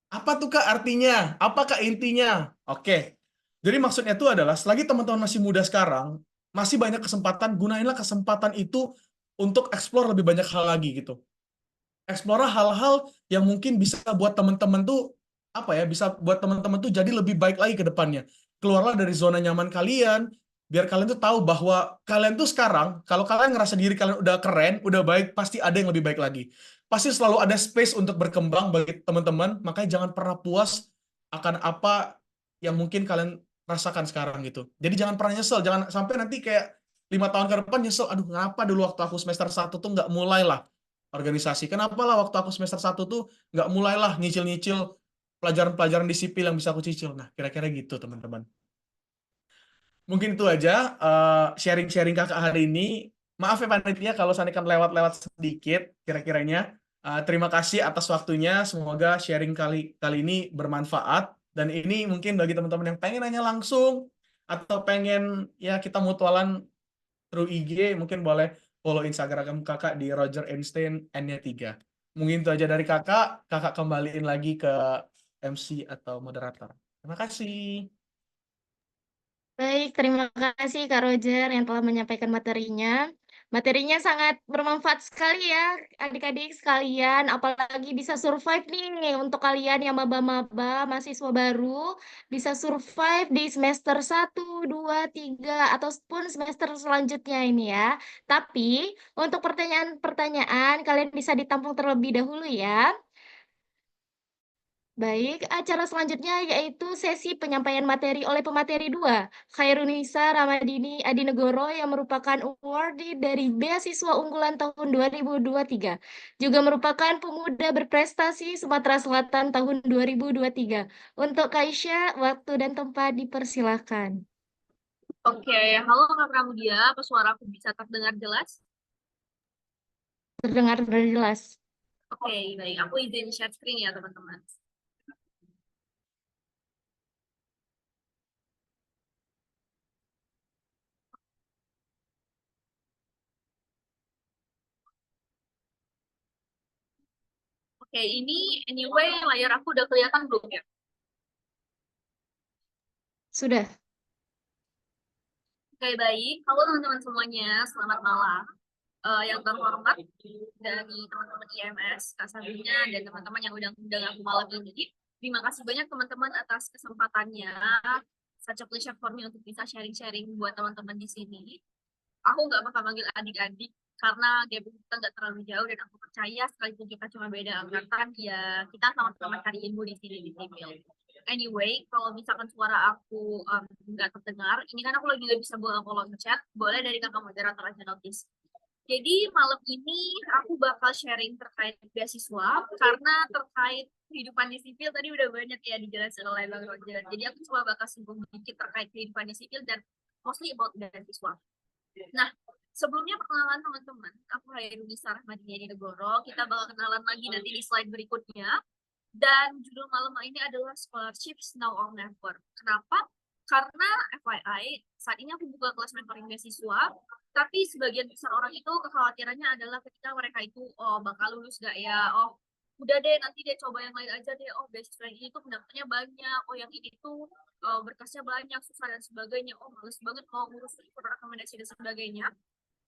Apa tuh Kak artinya? Apa Kak intinya? Oke. Jadi maksudnya itu adalah selagi teman-teman masih muda sekarang, masih banyak kesempatan, gunainlah kesempatan itu untuk explore lebih banyak hal lagi gitu. Explore hal-hal yang mungkin bisa buat teman-teman tuh bisa buat teman-teman tuh jadi lebih baik lagi ke depannya. Keluarlah dari zona nyaman kalian, biar kalian tuh tahu bahwa kalian tuh sekarang, kalau kalian ngerasa diri kalian udah keren, udah baik, pasti ada yang lebih baik lagi. Pasti selalu ada space untuk berkembang bagi teman-teman, makanya jangan pernah puas akan apa yang mungkin kalian rasakan sekarang gitu. Jadi jangan pernah nyesel, jangan sampai nanti kayak 5 tahun ke depan nyesel, aduh kenapa dulu waktu aku semester 1 tuh nggak mulai lah organisasi. Kenapa lah waktu aku semester 1 tuh nggak mulailah nyicil-nyicil pelajaran-pelajaran di sipil yang bisa aku cicil. Nah, kira-kira gitu teman-teman. Mungkin itu aja sharing-sharing kakak hari ini. Maaf ya panitia kalau saya kan lewat-lewat sedikit kira-kiranya. Terima kasih atas waktunya. Semoga sharing kali ini bermanfaat. Dan ini mungkin bagi teman-teman yang pengen nanya langsung atau pengen ya kita mutualan through IG, mungkin boleh follow Instagram kakak di Roger Einstein N-nya 3. Mungkin itu aja dari kakak. Kakak kembaliin lagi ke MC atau moderator. Terima kasih. Baik, terima kasih Kak Roger yang telah menyampaikan materinya. Materinya sangat bermanfaat sekali ya, adik-adik sekalian. Apalagi bisa survive nih untuk kalian yang maba-maba, mahasiswa baru, bisa survive di semester 1, 2, 3, ataupun semester selanjutnya ini ya. Tapi untuk pertanyaan-pertanyaan, kalian bisa ditampung terlebih dahulu ya. Baik, acara selanjutnya yaitu sesi penyampaian materi oleh pemateri 2, Khairunisa Ramadini Adinegoro yang merupakan awardee dari Beasiswa Unggulan tahun 2023. Juga merupakan pemuda berprestasi Sumatera Selatan tahun 2023. Untuk Kaisya, waktu dan tempat dipersilahkan. Oke, halo Kak Pramudia, apa suara aku bisa terdengar jelas? Terdengar jelas. Oke, baik. Aku izin share screen ya, teman-teman. Oke, ini anyway layar aku udah kelihatan belum ya? Sudah. Oke, baik. Halo teman-teman semuanya, selamat malam. Yang terhormat dari teman-teman IMS, Kak Sabrina, dan teman-teman yang udah undang aku malam ini. Terima kasih banyak teman-teman atas kesempatannya. Such a pleasure for me untuk bisa sharing-sharing buat teman-teman di sini. Aku nggak bakal manggil adik-adik karena gap kita nggak terlalu jauh dan aku percaya sekalipun kita cuma beda angkatan ya kita sama-sama cari ilmu di sini di sipil. Anyway, kalau misalkan suara aku nggak terdengar, ini kan aku lagi nggak bisa buka kolom chat, boleh dari kakak moderator aja notice. Jadi malam ini aku bakal sharing terkait beasiswa karena terkait kehidupan di sipil tadi udah banyak ya dijelasin oleh Bang Roger. Jadi aku cuma bakal singgung sedikit terkait kehidupan di sipil dan mostly about beasiswa. Nah, sebelumnya perkenalan teman-teman, aku Hairunisa Rahmadiyani Negoro. Kita bakal kenalan lagi nanti di slide berikutnya. Dan judul malam ini adalah Scholarships Now or Never. Kenapa? Karena FYI, saat ini aku buka kelas mentoring beasiswa, tapi sebagian besar orang itu kekhawatirannya adalah ketika mereka itu, oh bakal lulus gak ya, oh udah deh nanti deh coba yang lain aja deh, oh beasiswa ini tuh pendaftarnya banyak, oh yang ini tuh berkasnya banyak, susah dan sebagainya, oh males banget mau ngurus rekomendasi dan sebagainya.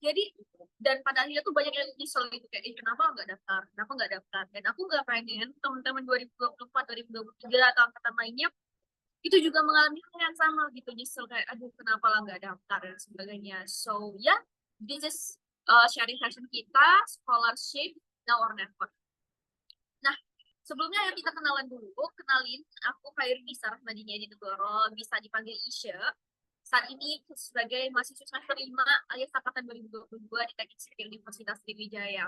Jadi dan pada akhirnya tuh banyak yang nyesel gitu kayak kenapa nggak daftar dan aku nggak pengen teman-teman 2024 2023 atau angkatan lainnya itu juga mengalami hal yang sama gitu nyesel kayak aduh kenapa lah nggak daftar dan sebagainya. So yeah, this is sharing session kita scholarship now or never. Nah, sebelumnya ya kita kenalan dulu. Kenalin, aku Khairunisa Rahmadiyani Negoro, bisa dipanggil Isya. Saat ini sebagai mahasiswa semester 5 alias angkatan 2022 di Teknik Sipil Universitas Sriwijaya.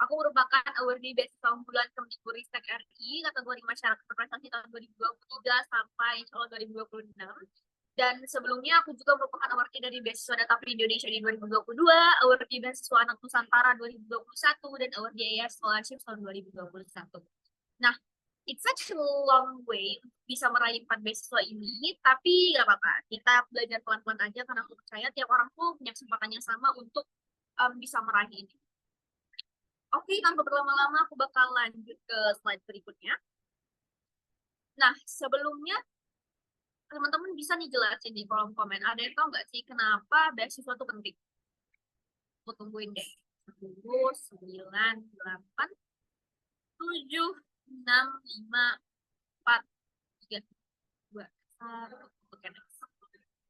Aku merupakan awardee beasiswa unggulan Kemdikbudristek RI kategori masyarakat berprestasi tahun 2023 sampai insya Allah 2026. Dan sebelumnya aku juga merupakan awardee dari beasiswa Data Free Indonesia di 2022, awardee beasiswa Anak Nusantara 2021, dan awardee IAS Scholarship tahun 2021. Nah, it's such a long way untuk bisa meraih 4 beasiswa ini, tapi nggak apa-apa. Kita belajar pelan-pelan aja karena aku percaya tiap orang tuh punya kesempatan yang sama untuk bisa meraih ini. Oke, tanpa berlama-lama aku bakal lanjut ke slide berikutnya. Nah, sebelumnya teman-teman bisa nih jelasin di kolom komen. Ada yang tahu nggak sih kenapa beasiswa itu penting? Aku tungguin deh. 10, 9, 8, 7, 6, 5, 4, 3, 2, 1. Oke, next.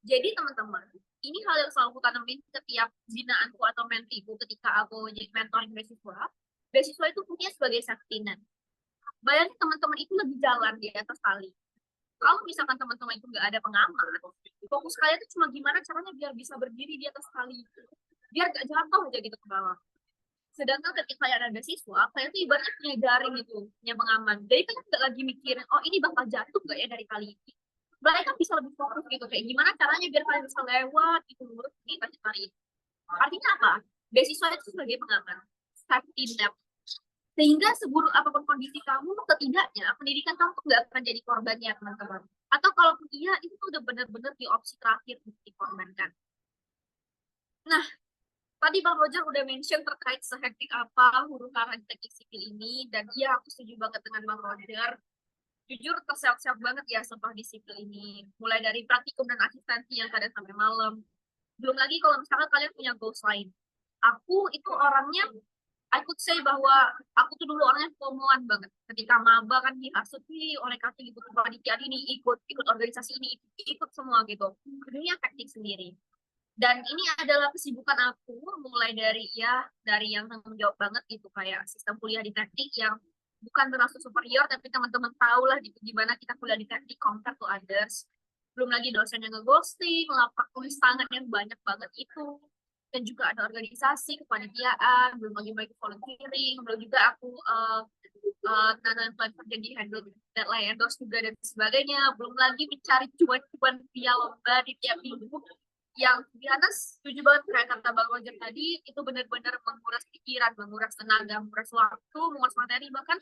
Jadi teman-teman, ini hal yang selalu aku tanemin setiap binaanku atau mentiku ketika aku jadi mentoring beasiswa. Beasiswa itu punya sebagai safety net. Bayangin teman-teman itu lagi jalan di atas tali. Kalau misalkan teman-teman itu nggak ada pengaman, fokus kalian itu cuma gimana caranya biar bisa berdiri di atas tali. Biar nggak jatuh aja gitu ke bawah. Sedangkan ketika kalian ada beasiswa, kalian tuh ibaratnya punya jaring gitu, punya pengaman. Jadi kalian nggak lagi mikirin, oh ini bakal jatuh nggak ya dari tali ini. Mereka bisa lebih fokus gitu, kayak gimana caranya biar kalian bisa lewat gitu, lurus di atas tali ini. Artinya apa? Beasiswa itu sebagai pengaman, safety net. Sehingga seburuk apapun kondisi kamu, setidaknya pendidikan kamu tuh nggak akan jadi korbannya, teman-teman. Atau kalaupun iya, itu tuh udah benar-benar di opsi terakhir untuk dikorbankan. Nah, tadi Bang Roger udah mention terkait sehektik apa huru-hara di teknik sipil ini, dan iya aku setuju banget dengan Bang Roger. Jujur terseok-seok banget ya sumpah di sipil ini. Mulai dari praktikum dan asistensi yang kadang sampai malam. Belum lagi kalau misalkan kalian punya goals lain. Aku itu orangnya I could say bahwa aku tuh dulu orangnya FOMO-an banget. Ketika maba kan dihasut nih oleh kakak ikut kepanitiaan ini, ikut organisasi ini, ikut semua gitu. Dunia teknik sendiri. Dan ini adalah kesibukan aku mulai dari yang tanggung jawab banget gitu kayak sistem kuliah di teknik yang bukan bermaksud superior tapi teman-teman tahu lah gitu gimana kita kuliah di teknik compared to others. Belum lagi dosen yang nge-ghosting, lapak tulis tangan yang banyak banget itu, dan juga ada organisasi kepanitiaan, belum lagi volunteering, belum juga aku nanam influencer jadi handle deadline endorse juga dan sebagainya, belum lagi mencari cuan-cuan via lomba di tiap minggu yang biasa setuju banget kayak kata Bang Roger tadi, itu benar-benar menguras pikiran, menguras tenaga, menguras waktu, menguras materi, bahkan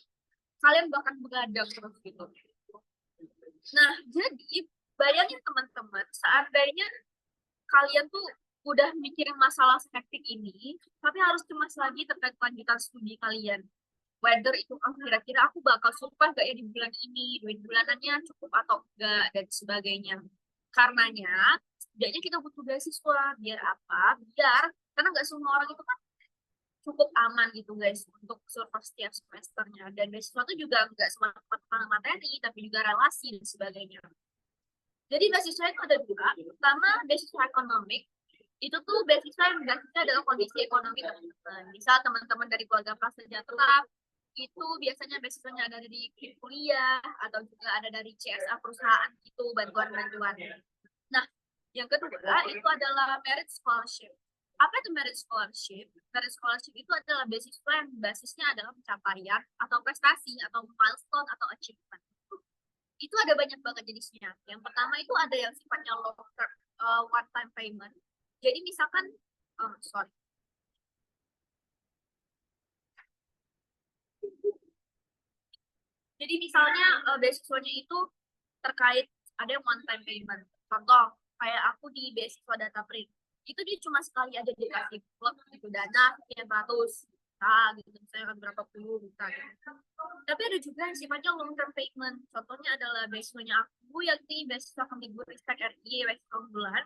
kalian bahkan begadang terus gitu. Nah, jadi bayangin teman-teman, seandainya kalian tuh udah mikirin masalah hektik ini, tapi harus cemas lagi terkait kelanjutan studi kalian. Whether itu kira-kira aku bakal suka gak ya di bulan ini, duit bulanannya cukup atau enggak, dan sebagainya. Karenanya, setidaknya kita butuh beasiswa. Biar apa? Karena nggak semua orang itu kan cukup aman gitu guys, untuk survive setiap semesternya. Dan beasiswa itu juga nggak semata materi, tapi juga relasi dan sebagainya. Jadi beasiswa itu ada dua. Pertama, beasiswa ekonomik. Itu tuh beasiswa yang basisnya adalah kondisi ekonomi teman-teman. Misal teman-teman dari keluarga prasejahtera, itu biasanya beasiswanya ada dari kuliah, atau juga ada dari CSA perusahaan, itu bantuan-bantuan. Nah, yang kedua itu adalah merit scholarship. Apa itu merit scholarship? Merit scholarship itu adalah beasiswa yang basisnya adalah pencapaian atau prestasi atau milestone atau achievement. Itu ada banyak banget jenisnya. Yang pertama itu ada yang sifatnya long term, one time payment. Jadi misalkan, Jadi misalnya beasiswanya itu terkait ada yang one time payment. Contoh, kayak aku di beasiswa Data Print. Itu dia cuma sekali aja dikasih plug gitu dana sekian ratus juta gitu, misalnya berapa puluh juta gitu. Tapi ada juga yang sifatnya long term payment. Contohnya adalah beasiswanya aku yakni beasiswa Kemdikbudristek RI beasiswa bulan.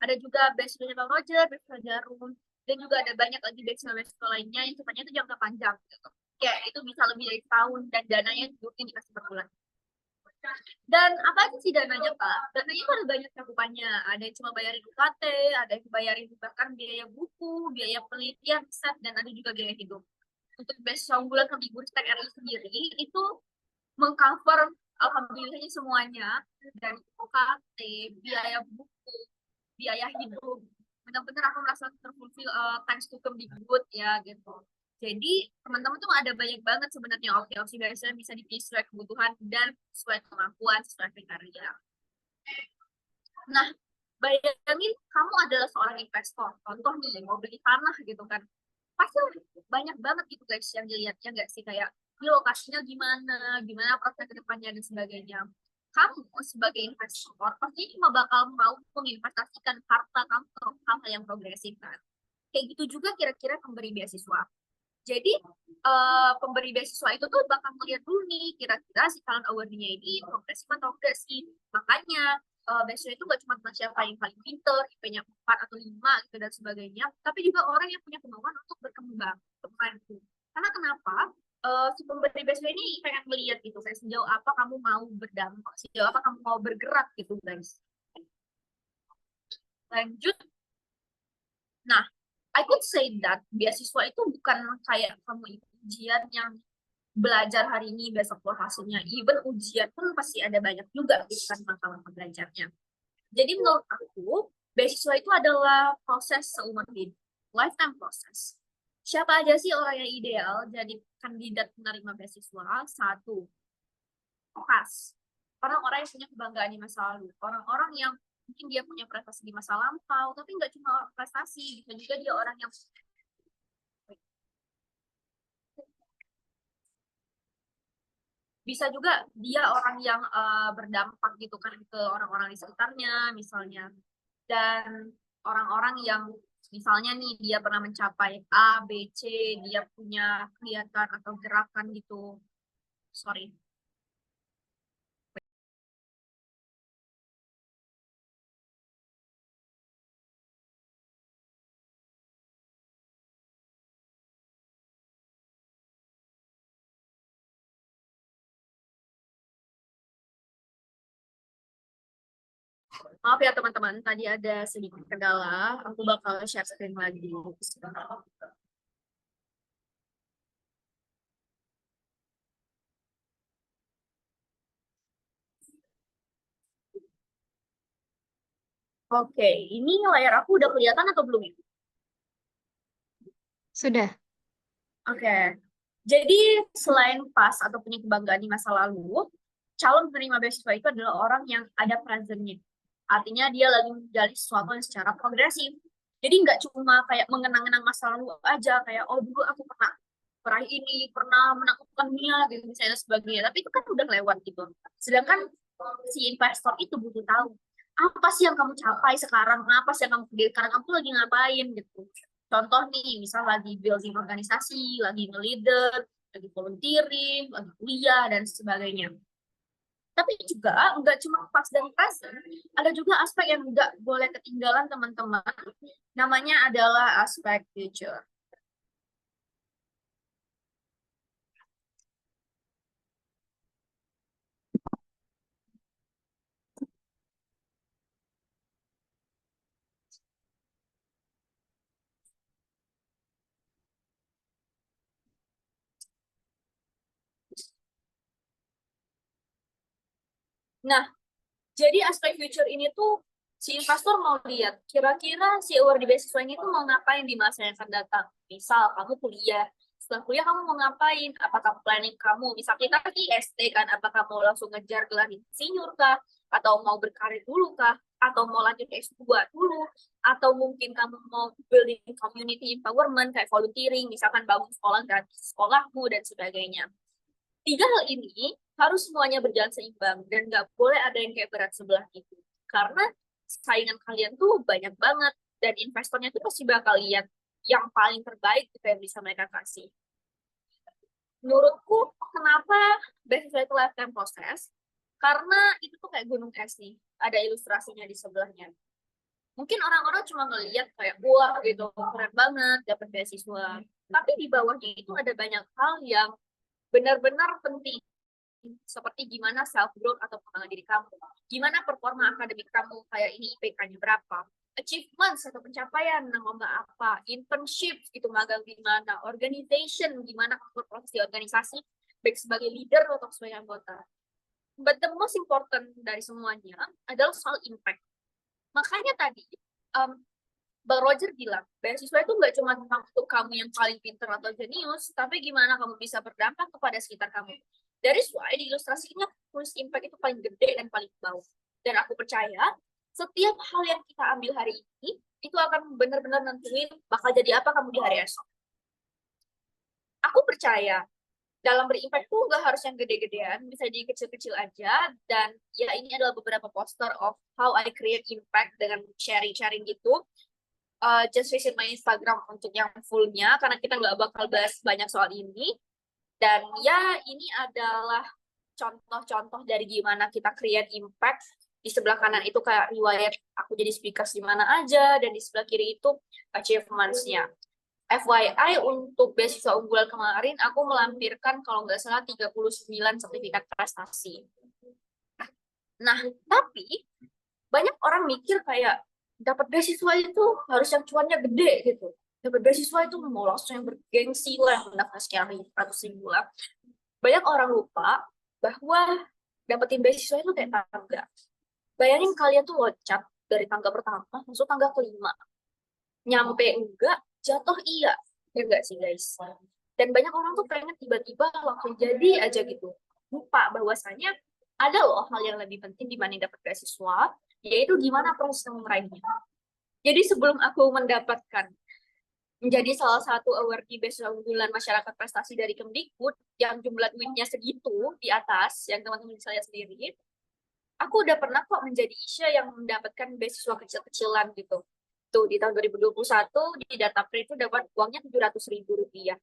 Ada juga beasiswanya Bang Roger, beasiswa Jarum, dan juga ada banyak lagi beasiswa lainnya yang sifatnya itu jangka panjang gitu. Kayak itu bisa lebih dari tahun dan dananya rutin dikasih per bulan. Dan apa aja sih dananya, Pak? Dananya itu ada banyak cakupannya. Ada yang cuma bayarin UKT, ada yang bayarin bahkan biaya buku, biaya penelitian, riset, dan ada juga biaya hidup. Untuk beasiswa unggulan Kemdikbudristek RI sendiri itu mengcover alhamdulillahnya semuanya, dari UKT, biaya buku, biaya hidup. Benar-benar aku merasa terfulfill thanks to Kemdikbud ya gitu. Jadi teman-teman tuh ada banyak banget sebenarnya opsi-opsi biasanya bisa dipilih sesuai kebutuhan dan sesuai kemampuan, sesuai kriteria. Nah, bayangin kamu adalah seorang investor, contoh nih mau beli tanah gitu kan, pasti banyak banget gitu guys yang dilihatnya nggak sih, kayak ini lokasinya gimana prospek kedepannya dan sebagainya. Kamu sebagai investor pasti cuma bakal mau menginvestasikan harta kamu ke hal-hal yang progresif kan. Kayak gitu juga kira-kira pemberi beasiswa. Jadi pemberi beasiswa itu tuh bakal melihat dulu nih kira-kira si calon awardee-nya ini progresif atau enggak sih. Makanya beasiswa itu gak cuma tentang siapa yang paling pinter, IP-nya 4 atau 5 gitu dan sebagainya, tapi juga orang yang punya kemauan untuk berkembang. Karena kenapa? Si pemberi beasiswa ini pengen melihat gitu, kayak sejauh apa kamu mau berdampak, sejauh apa kamu mau bergerak gitu guys. Lanjut. Nah, I could say that beasiswa itu bukan kayak kamu ujian yang belajar hari ini besok keluar hasilnya. Even ujian pun pasti ada banyak juga kan mata-mata belajarnya. Jadi menurut aku beasiswa itu adalah proses seumur hidup, lifetime process. Siapa aja sih orang yang ideal jadi kandidat menerima beasiswa? Satu, pas. Orang-orang yang punya kebanggaan di masa lalu, orang-orang yang mungkin dia punya prestasi di masa lampau, tapi nggak cuma prestasi, bisa juga dia orang yang bisa juga dia orang yang berdampak gitu kan ke orang-orang di sekitarnya misalnya, dan orang-orang yang misalnya nih dia pernah mencapai A, B, C, dia punya kegiatan atau gerakan gitu. Sorry. Maaf ya teman-teman, tadi ada sedikit kendala. Aku bakal share screen lagi. Oke, ini layar aku udah kelihatan atau belum ya? Sudah. Oke, jadi selain pas atau punya kebanggaan di masa lalu, calon penerima beasiswa itu adalah orang yang ada presentnya. Artinya dia lagi menjalani sesuatu yang secara progresif. Jadi nggak cuma kayak mengenang-enang masa lalu aja, kayak oh dulu aku pernah peraih ini, pernah menaklukkan dunia, gitu misalnya sebagainya. Tapi itu kan udah lewat gitu. Sedangkan si investor itu butuh tahu apa sih yang kamu capai sekarang, apa sih yang kamu sekarang kamu lagi ngapain gitu. Contoh nih, misal lagi building organisasi, lagi nge-leader, lagi volunteering, lagi kuliah, dan sebagainya. Tapi juga nggak cuma past dan present, ada juga aspek yang nggak boleh ketinggalan teman-teman. Namanya adalah aspek future. Nah, jadi aspek future ini tuh si investor mau lihat kira-kira si award di beasiswa ini tuh mau ngapain di masa yang akan datang. Misal kamu kuliah, setelah kuliah kamu mau ngapain? Apakah planning kamu, misal kita di SD kan, apakah mau langsung ngejar gelar insinyur kah? Atau mau berkarir dulu kah? Atau mau lanjut S2 dulu? Atau mungkin kamu mau building community empowerment kayak volunteering, misalkan bangun sekolah gratis sekolahmu dan sebagainya. Tiga hal ini harus semuanya berjalan seimbang dan nggak boleh ada yang kayak berat sebelah itu. Karena saingan kalian tuh banyak banget dan investornya tuh pasti bakal lihat yang paling terbaik gitu yang bisa mereka kasih. Menurutku, kenapa beasiswa itu lifetime proses? Karena itu tuh kayak gunung es nih, ada ilustrasinya di sebelahnya. Mungkin orang-orang cuma ngelihat kayak wah gitu, keren banget dapat beasiswa. Tapi di bawahnya itu ada banyak hal yang benar-benar penting, seperti gimana self growth atau pengembangan diri kamu, gimana performa akademik kamu, kayak ini IPK-nya berapa, achievements atau pencapaian lomba apa, internship gitu, magang di mana, organization gimana kamu berproses di organisasi baik sebagai leader atau sebagai anggota. But the most important dari semuanya adalah soal impact. Makanya tadi Bang Roger bilang, beasiswa itu nggak cuma tentang untuk kamu yang paling pintar atau jenius, tapi gimana kamu bisa berdampak kepada sekitar kamu. Dari why di ilustrasi ini aku tulis impact itu paling gede dan paling bawah. Dan aku percaya, setiap hal yang kita ambil hari ini, itu akan benar-benar nentuin bakal jadi apa kamu di hari esok. Aku percaya, dalam berimpact tuh nggak harus yang gede-gedean, bisa di kecil-kecil aja. Dan ya ini adalah beberapa poster of how I create impact dengan sharing-sharing gitu. Just visit my Instagram untuk yang fullnya, karena kita nggak bakal bahas banyak soal ini. Dan ya, ini adalah contoh-contoh dari gimana kita create impact. Di sebelah kanan itu kayak riwayat aku jadi speakers di mana aja, dan di sebelah kiri itu achievements-nya. FYI, untuk beasiswa unggulan kemarin, aku melampirkan kalau nggak salah 39 sertifikat prestasi. Nah, tapi banyak orang mikir kayak, dapat beasiswa itu harus yang cuannya gede gitu. Dapat beasiswa itu mau langsung yang bergengsi lah, yang mendaftar sekian ratus ribu lah. Banyak orang lupa bahwa dapetin beasiswa itu kayak tangga. Bayangin kalian tuh loncat dari tangga pertama masuk tangga kelima. Nyampe enggak, jatuh iya. Ya enggak sih guys? Dan banyak orang tuh pengen tiba-tiba langsung jadi aja gitu. Lupa bahwasanya ada loh hal yang lebih penting dibanding dapat beasiswa, yaitu gimana proses meraihnya. Jadi sebelum aku mendapatkan menjadi salah satu awardee beasiswa unggulan masyarakat prestasi dari Kemdikbud yang jumlah duitnya segitu di atas, yang teman-teman bisa lihat sendiri, aku udah pernah kok menjadi Isya yang mendapatkan beasiswa kecil-kecilan gitu. Tuh, di tahun 2021 di Dataprint itu dapat uangnya Rp700.000.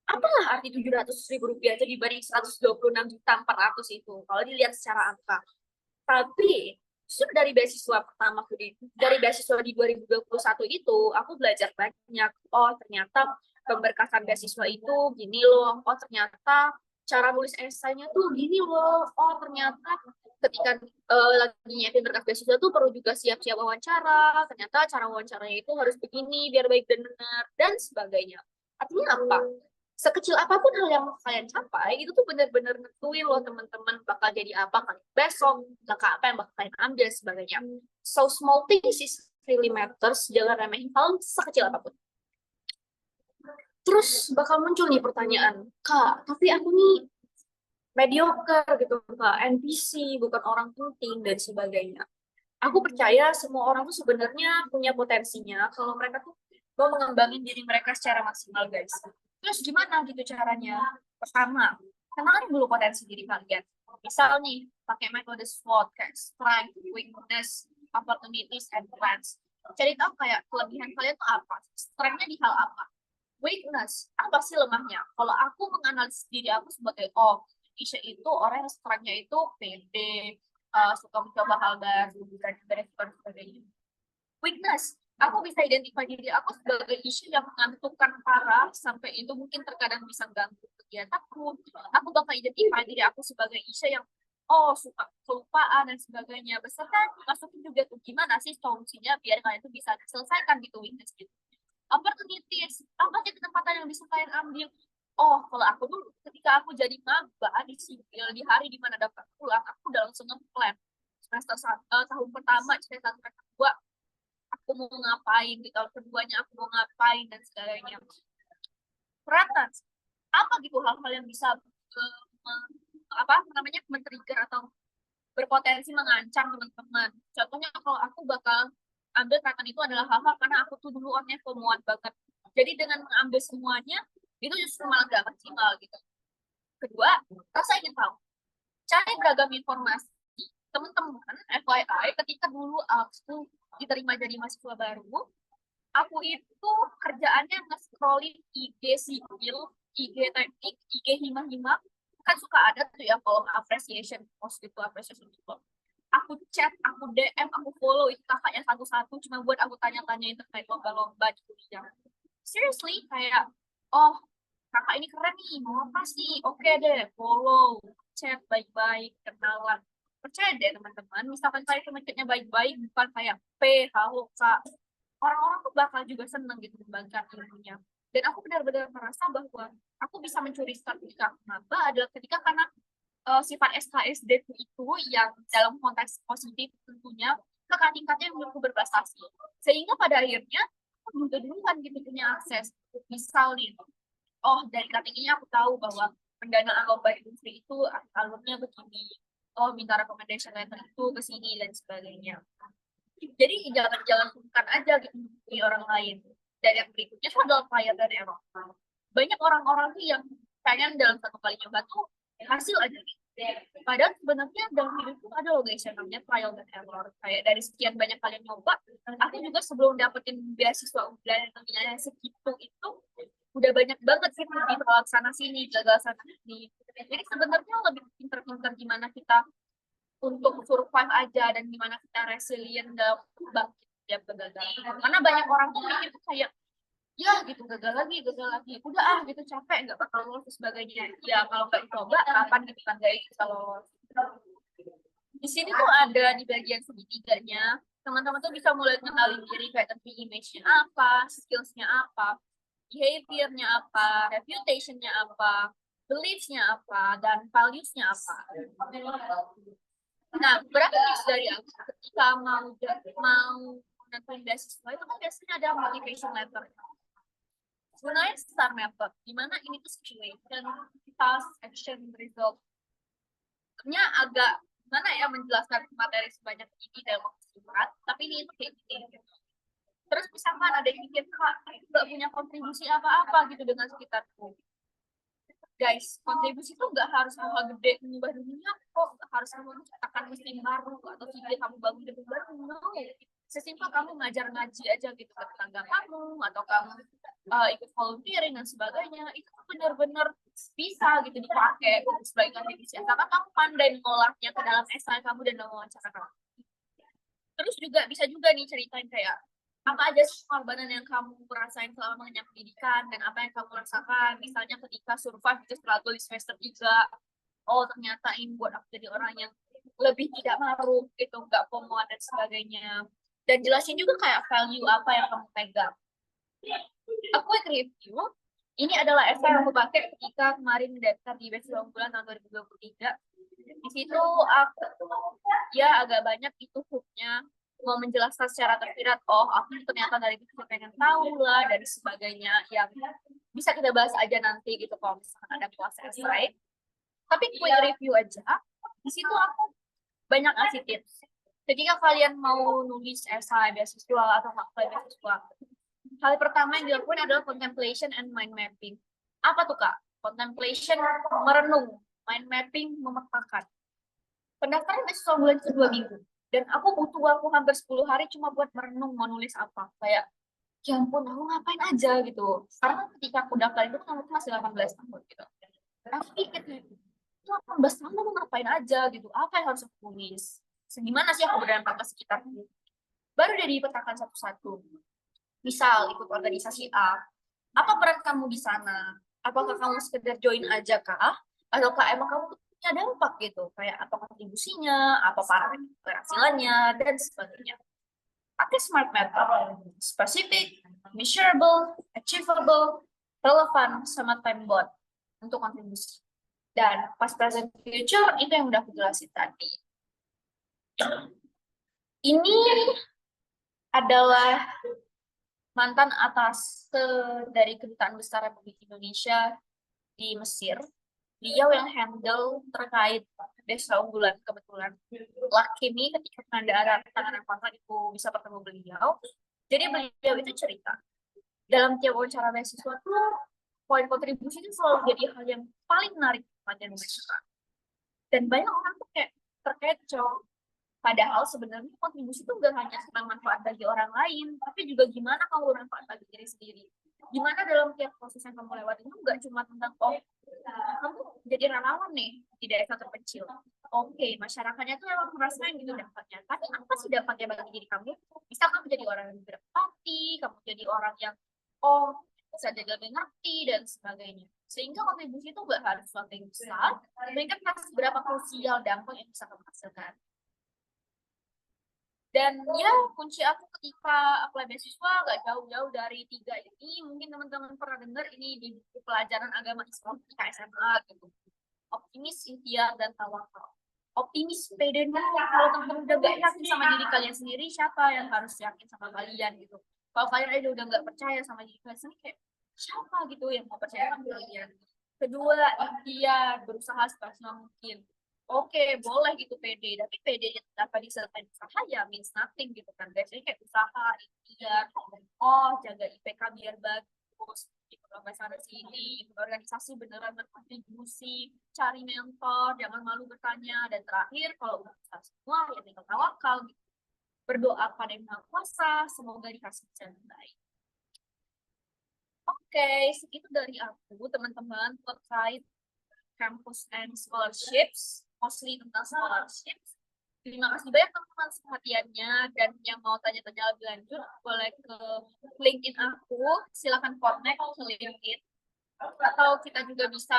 Apalah arti Rp700.000 itu dibanding 126.400.000 itu, kalau dilihat secara angka. Tapi justru dari beasiswa pertama dari beasiswa di 2021 itu aku belajar banyak. Oh, ternyata pemberkasan beasiswa itu gini loh. Oh, ternyata cara nulis esainya tuh gini loh. Oh, ternyata ketika lagi nyiapin berkas beasiswa tuh perlu juga siap-siap wawancara. Ternyata cara wawancaranya itu harus begini biar baik dan benar dan sebagainya. Artinya apa? Sekecil apapun hal yang kalian capai, itu tuh benar-benar nentuin loh teman-teman bakal jadi apa kalian besok, langkah apa yang bakal kalian ambil, sebagainya. So small things is really matters, jangan remehin hal sekecil apapun. Terus bakal muncul nih pertanyaan, Kak, tapi aku nih mediocre gitu, Kak, NPC, bukan orang penting, dan sebagainya. Aku percaya semua orang tuh sebenarnya punya potensinya kalau mereka tuh mau mengembangin diri mereka secara maksimal, guys. Terus gimana gitu caranya? Pertama, kenalin dulu potensi diri kalian. Misal nih, pakai metode SWOT kayak strength, weakness, opportunities, and threats. Cari tahu kayak kelebihan kalian tuh apa, strength-nya di hal apa. Weakness, apa sih lemahnya? Kalau aku menganalisis diri aku sebagai, Isya itu orang yang strength-nya itu pede, suka mencoba hal baru, berani beresiko dan sebagainya. Weakness, aku bisa identify diri aku sebagai isu yang mengantukkan parah sampai itu mungkin terkadang bisa ganggu kegiatanku. Aku bakal identify diri aku sebagai isu yang suka kelupaan dan sebagainya. Beserta masukin juga tuh gimana sih solusinya biar kalian itu bisa selesaikan gitu weakness gitu. Opportunities, apa sih kesempatan yang bisa kalian ambil? Kalau aku dulu ketika aku jadi maba di sipil di hari dimana dapat pulang, aku udah langsung nge-plan semester tahun pertama, semester kedua aku mau ngapain, di tahun keduanya aku mau ngapain dan sebagainya. Perhatian, apa gitu hal-hal yang bisa men-trigger atau berpotensi mengancam teman-teman. Contohnya kalau aku bakal ambil perhatian itu adalah hal-hal karena aku tuh dulu orangnya FOMO-an banget. Jadi dengan mengambil semuanya itu justru malah gak maksimal gitu. Kedua, rasa ingin tahu. Cari beragam informasi. Teman-teman, FYI, ketika dulu aku diterima jadi mahasiswa baru, aku itu kerjaannya nge-scrollin IG sipil, IG teknik, IG hima-hima. Kan suka ada tuh ya kalau appreciation post gitu, appreciation gitu. Aku chat, aku DM, aku follow itu kakaknya satu-satu cuma buat aku tanya-tanyain terkait lomba-lomba di kuliah. Seriously, kayak, kakak ini keren nih, mau apa sih? Oke deh, follow, chat baik-baik, kenalan. Percaya deh teman-teman, misalkan kalian teman-temannya baik-baik, bukan kayak halo, Kak. Orang-orang tuh bakal juga seneng gitu membagikan ilmunya. Dan aku benar-benar merasa bahwa aku bisa mencuri start ketika aku maba adalah ketika karena sifat SKSD itu yang dalam konteks positif tentunya kakak tingkatnya yang belum berprestasi. Sehingga pada akhirnya aku juga duluan gitu punya akses. Misal nih, oh dari KTI-nya aku tahu bahwa pendanaan lomba industri itu alurnya begini. Oh minta recommendation letter itu ke sini dan sebagainya. Jadi jangan sungkan aja gitu di orang lain. Dan yang berikutnya itu adalah trial dan error. Banyak orang-orang tuh yang pengen dalam satu kali coba tuh hasil aja. Padahal sebenarnya dalam hidup itu ada loh guys yang namanya trial dan error. Kayak dari sekian banyak kalian nyoba, aku juga sebelum dapetin beasiswa unggulan yang nominalnya segitu itu udah banyak banget sih di tolak sana sini, gagal sana sini. Jadi sebenarnya lebih pinter-pinter gimana kita untuk survive aja dan gimana kita resilient dalam bangkit setiap kegagalan. Karena banyak orang tuh mikir tuh kayak ya gitu gagal lagi udah gitu capek nggak bakal lolos dan sebagainya. Ya kalau nggak dicoba kapan gitu kan guys bisa lolos. Di sini tuh ada di bagian segitiganya teman-teman tuh bisa mulai kenalin diri kayak tentang image-nya apa, skills-nya apa, behavior-nya apa, reputation-nya apa, beliefs-nya apa, dan values-nya apa. Nah, beberapa tips dari aku ketika mau nentuin beasiswa itu kan biasanya ada motivation letter. Sebenarnya STAR method, di mana ini tuh situation, task, action, result. Sebenarnya agak gimana ya menjelaskan materi sebanyak ini dalam waktu singkat, tapi ini itu kayak gini. Terus misalkan ada yang mikir, Kak, nggak punya kontribusi apa-apa gitu dengan sekitarku. Guys, kontribusi itu nggak harus hal gede mengubah dunia kok, nggak harus kamu menciptakan mesin baru atau ide kamu bangun gedung baru, no. Sesimpel kamu ngajar ngaji aja gitu ke tetangga kamu atau kamu ikut volunteering dan sebagainya, itu benar-benar bisa gitu dipakai sebagai kontribusi karena kamu pandai mengolahnya ke dalam esai kamu dan wawancara kamu. Terus juga bisa juga nih ceritain kayak apa aja sih pengorbanan yang kamu rasain selama mengenyam pendidikan dan apa yang kamu rasakan misalnya ketika survive itu struggle di semester 3. Oh ternyata ini buat aku jadi orang yang lebih tidak maruk gitu, nggak FOMO dan sebagainya. Dan jelasin juga kayak value apa yang kamu pegang. A quick review, ini adalah essay yang aku pakai ketika kemarin mendaftar di beasiswa unggulan tahun 2023. Di situ aku ya agak banyak itu hooknya, mau menjelaskan secara tersirat, oh aku ternyata dari itu pengen tahu lah dan sebagainya yang bisa kita bahas aja nanti gitu kalau misalkan ada kelas essay. Tapi quick review aja, di situ aku banyak ngasih tips. Ketika kalian mau nulis essay beasiswa atau apply beasiswa, hal pertama yang dilakukan adalah contemplation and mind mapping. Apa tuh Kak? Contemplation merenung, mind mapping memetakan. Pendaftaran beasiswa bulan itu 2 minggu. Dan aku butuh waktu hampir 10 hari cuma buat merenung mau nulis apa. Kayak, ya ampun aku ngapain aja gitu. Karena ketika aku daftar itu kan aku masih 18 tahun gitu. Aku pikir, 18 tahun aku ngapain aja gitu. Apa yang harus aku tulis? Segimana sih aku berdampak ke sekitarku? Baru udah dipetakan satu-satu. Misal ikut organisasi A, apa peran kamu di sana? Apakah kamu sekedar join aja kah? Ataukah emang kamu punya dampak gitu? Kayak apa kontribusinya, apa parameter keberhasilannya, dan sebagainya. Pakai SMART method, specific, measurable, achievable, relevant, sama time bound untuk kontribusi. Dan past present future itu yang udah aku jelasin tadi. Ini adalah mantan atas dari Kedutaan Besar Republik Indonesia di Mesir. Beliau yang handle terkait beasiswa unggulan kebetulan. Lakimi ketika penandaan tangan kontrak itu bisa bertemu beliau. Jadi beliau itu cerita dalam tiap wawancara beasiswa tuh poin kontribusi itu selalu jadi hal yang paling menarik pada mereka. Dan banyak orang tuh kayak terkecoh. Padahal sebenarnya kontribusi itu nggak hanya tentang manfaat bagi orang lain, tapi juga gimana kamu bermanfaat bagi diri sendiri. Gimana dalam tiap proses yang kamu lewati itu nggak cuma tentang, oh, kamu jadi relawan nih di daerah terpencil. Oke, masyarakatnya tuh emang merasakan gitu dampaknya. Tapi apa sih dampaknya bagi diri kamu? Bisa kamu jadi orang yang berempati, kamu jadi orang yang, oh, bisa jaga mengerti, dan sebagainya. Sehingga kontribusi itu nggak harus sesuatu yang besar, mereka kasih berapa krusial dampak yang bisa kamu hasilkan. Dan ya kunci aku ketika apply beasiswa gak jauh-jauh dari 3 ini. Mungkin teman-teman pernah dengar ini di buku pelajaran agama Islam ketika SMA gitu. Optimis, ikhtiar, dan tawakal. optimis, pede dulu. Kalau teman-teman udah gak yakin sama diri kalian sendiri, siapa yang harus yakin sama kalian gitu? Kalau kalian aja udah gak percaya sama diri kalian sendiri, kayak siapa gitu yang mau percaya sama kalian? Kedua, ikhtiar, berusaha semaksimal mungkin. Oke, boleh gitu pede, tapi pede tanpa disertai usaha ya means nothing gitu kan. Biasanya kayak usaha, ikhtiar, jaga IPK biar bagus, ikut lomba sana sini, ikut organisasi beneran berkontribusi, cari mentor, jangan malu bertanya, dan terakhir kalau udah bisa semua ya tinggal tawakal gitu. Berdoa pada Yang Maha Kuasa, semoga dikasih jalan baik. Oke, segitu dari aku teman-teman terkait campus and scholarships, mostly tentang scholarships. Terima kasih banyak teman-teman perhatiannya, dan yang mau tanya-tanya lebih lanjut boleh ke LinkedIn aku, silakan connect ke LinkedIn, atau kita juga bisa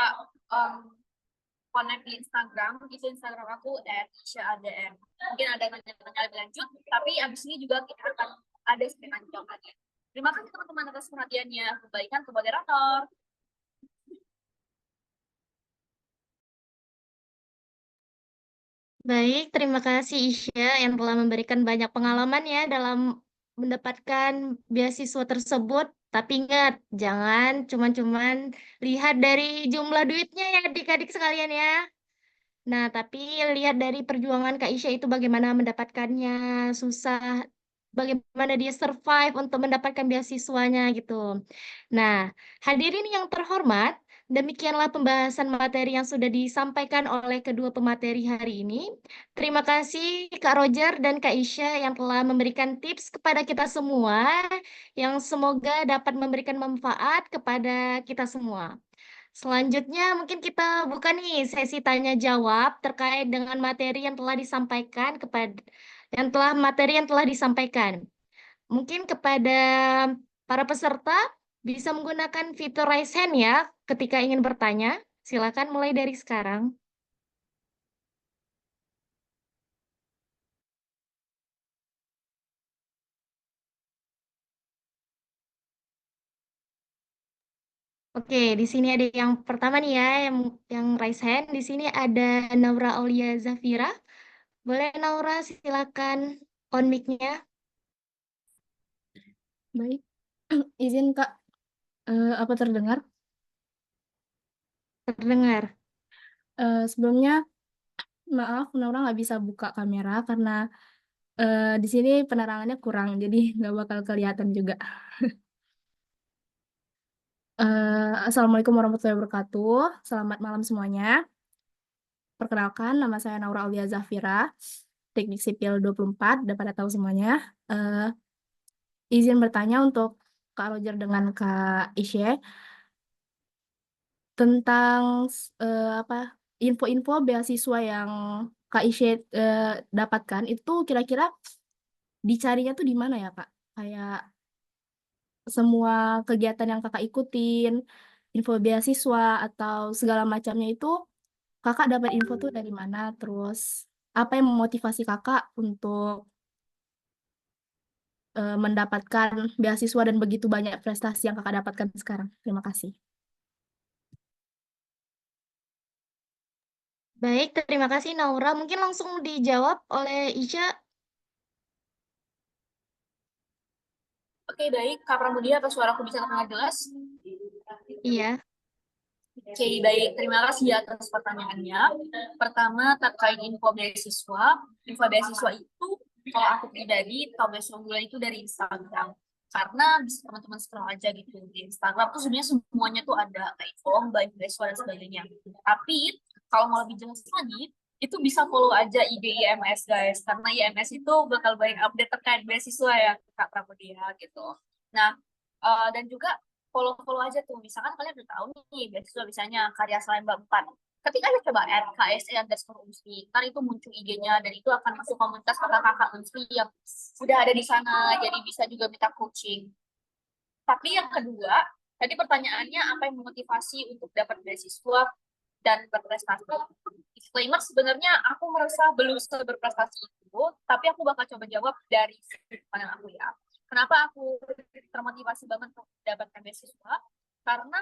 connect di Instagram, itu Instagram aku @isyaadm. Mungkin ada tanya-tanya lebih lanjut, tapi abis ini juga kita akan ada sedikit jawabannya. Terima kasih teman-teman atas perhatiannya. Kembalikan ke moderator. Baik, terima kasih Isya yang telah memberikan banyak pengalaman ya dalam mendapatkan beasiswa tersebut. Tapi ingat, jangan cuman-cuman lihat dari jumlah duitnya ya adik-adik sekalian ya. Nah, tapi lihat dari perjuangan Kak Isya itu bagaimana mendapatkannya, susah, bagaimana dia survive untuk mendapatkan beasiswanya gitu. Nah, hadirin yang terhormat, demikianlah pembahasan materi yang sudah disampaikan oleh kedua pemateri hari ini. Terima kasih Kak Roger dan Kak Isya yang telah memberikan tips kepada kita semua, yang semoga dapat memberikan manfaat kepada kita semua. Selanjutnya mungkin kita buka nih sesi tanya jawab terkait dengan materi yang telah disampaikan materi yang telah disampaikan. Mungkin kepada para peserta bisa menggunakan fitur raise hand ya ketika ingin bertanya. Silakan mulai dari sekarang. Oke, di sini ada yang pertama nih ya, yang raise hand. Di sini ada Naura Aulia Zafira. Boleh Naura, silakan on mic-nya. Baik, izin Kak, apa terdengar? Terdengar. Sebelumnya, maaf, Naura nggak bisa buka kamera karena di sini penerangannya kurang, jadi nggak bakal kelihatan juga. Assalamualaikum warahmatullahi wabarakatuh. Selamat malam semuanya. Perkenalkan, nama saya Naura Aulia Zafira, Teknik Sipil 24, udah pada tahu semuanya. Izin bertanya untuk Kak Roger dengan Kak Isye tentang apa info-info beasiswa yang Kak Isye dapatkan itu kira-kira dicarinya tuh di mana ya Kak? Kayak semua kegiatan yang Kakak ikutin, info beasiswa atau segala macamnya itu Kakak dapat info tuh dari mana? Terus apa yang memotivasi Kakak untuk mendapatkan beasiswa dan begitu banyak prestasi yang Kakak dapatkan sekarang? Terima kasih. Baik, terima kasih Naura. Mungkin langsung dijawab oleh Isya. Oke, baik. Kak Pramudia, apa suaraku bisa terdengar jelas? Iya. Oke, baik. Terima kasih atas pertanyaannya. Pertama, terkait info beasiswa. Info beasiswa itu, kalau aku pribadi, tahu beasiswa bulan itu dari Instagram. Karena bisa teman-teman scroll aja gitu. Di Instagram tuh sebenarnya semuanya tuh ada kayak info lomba, beasiswa, dan sebagainya. Tapi, kalau mau lebih jelas lagi, itu bisa follow aja IG IMS, guys. Karena IMS itu bakal banyak update terkait beasiswa ya, Kak Pramudia, gitu. Nah, dan juga follow aja tuh. Misalkan kalian udah tahu nih, beasiswa misalnya Karya Salemba 4. Ketika aja coba add KSE_Unsri, ntar itu muncul IG-nya, dan itu akan masuk komunitas kakak-kakak Unsri yang sudah ada di sana, jadi bisa juga minta coaching. Tapi yang kedua, tadi pertanyaannya apa yang memotivasi untuk dapat beasiswa dan berprestasi. Disclaimer, sebenarnya aku merasa belum berprestasi itu, tapi aku bakal coba jawab dari sudut pandang aku ya. Kenapa aku termotivasi banget untuk mendapatkan beasiswa? Karena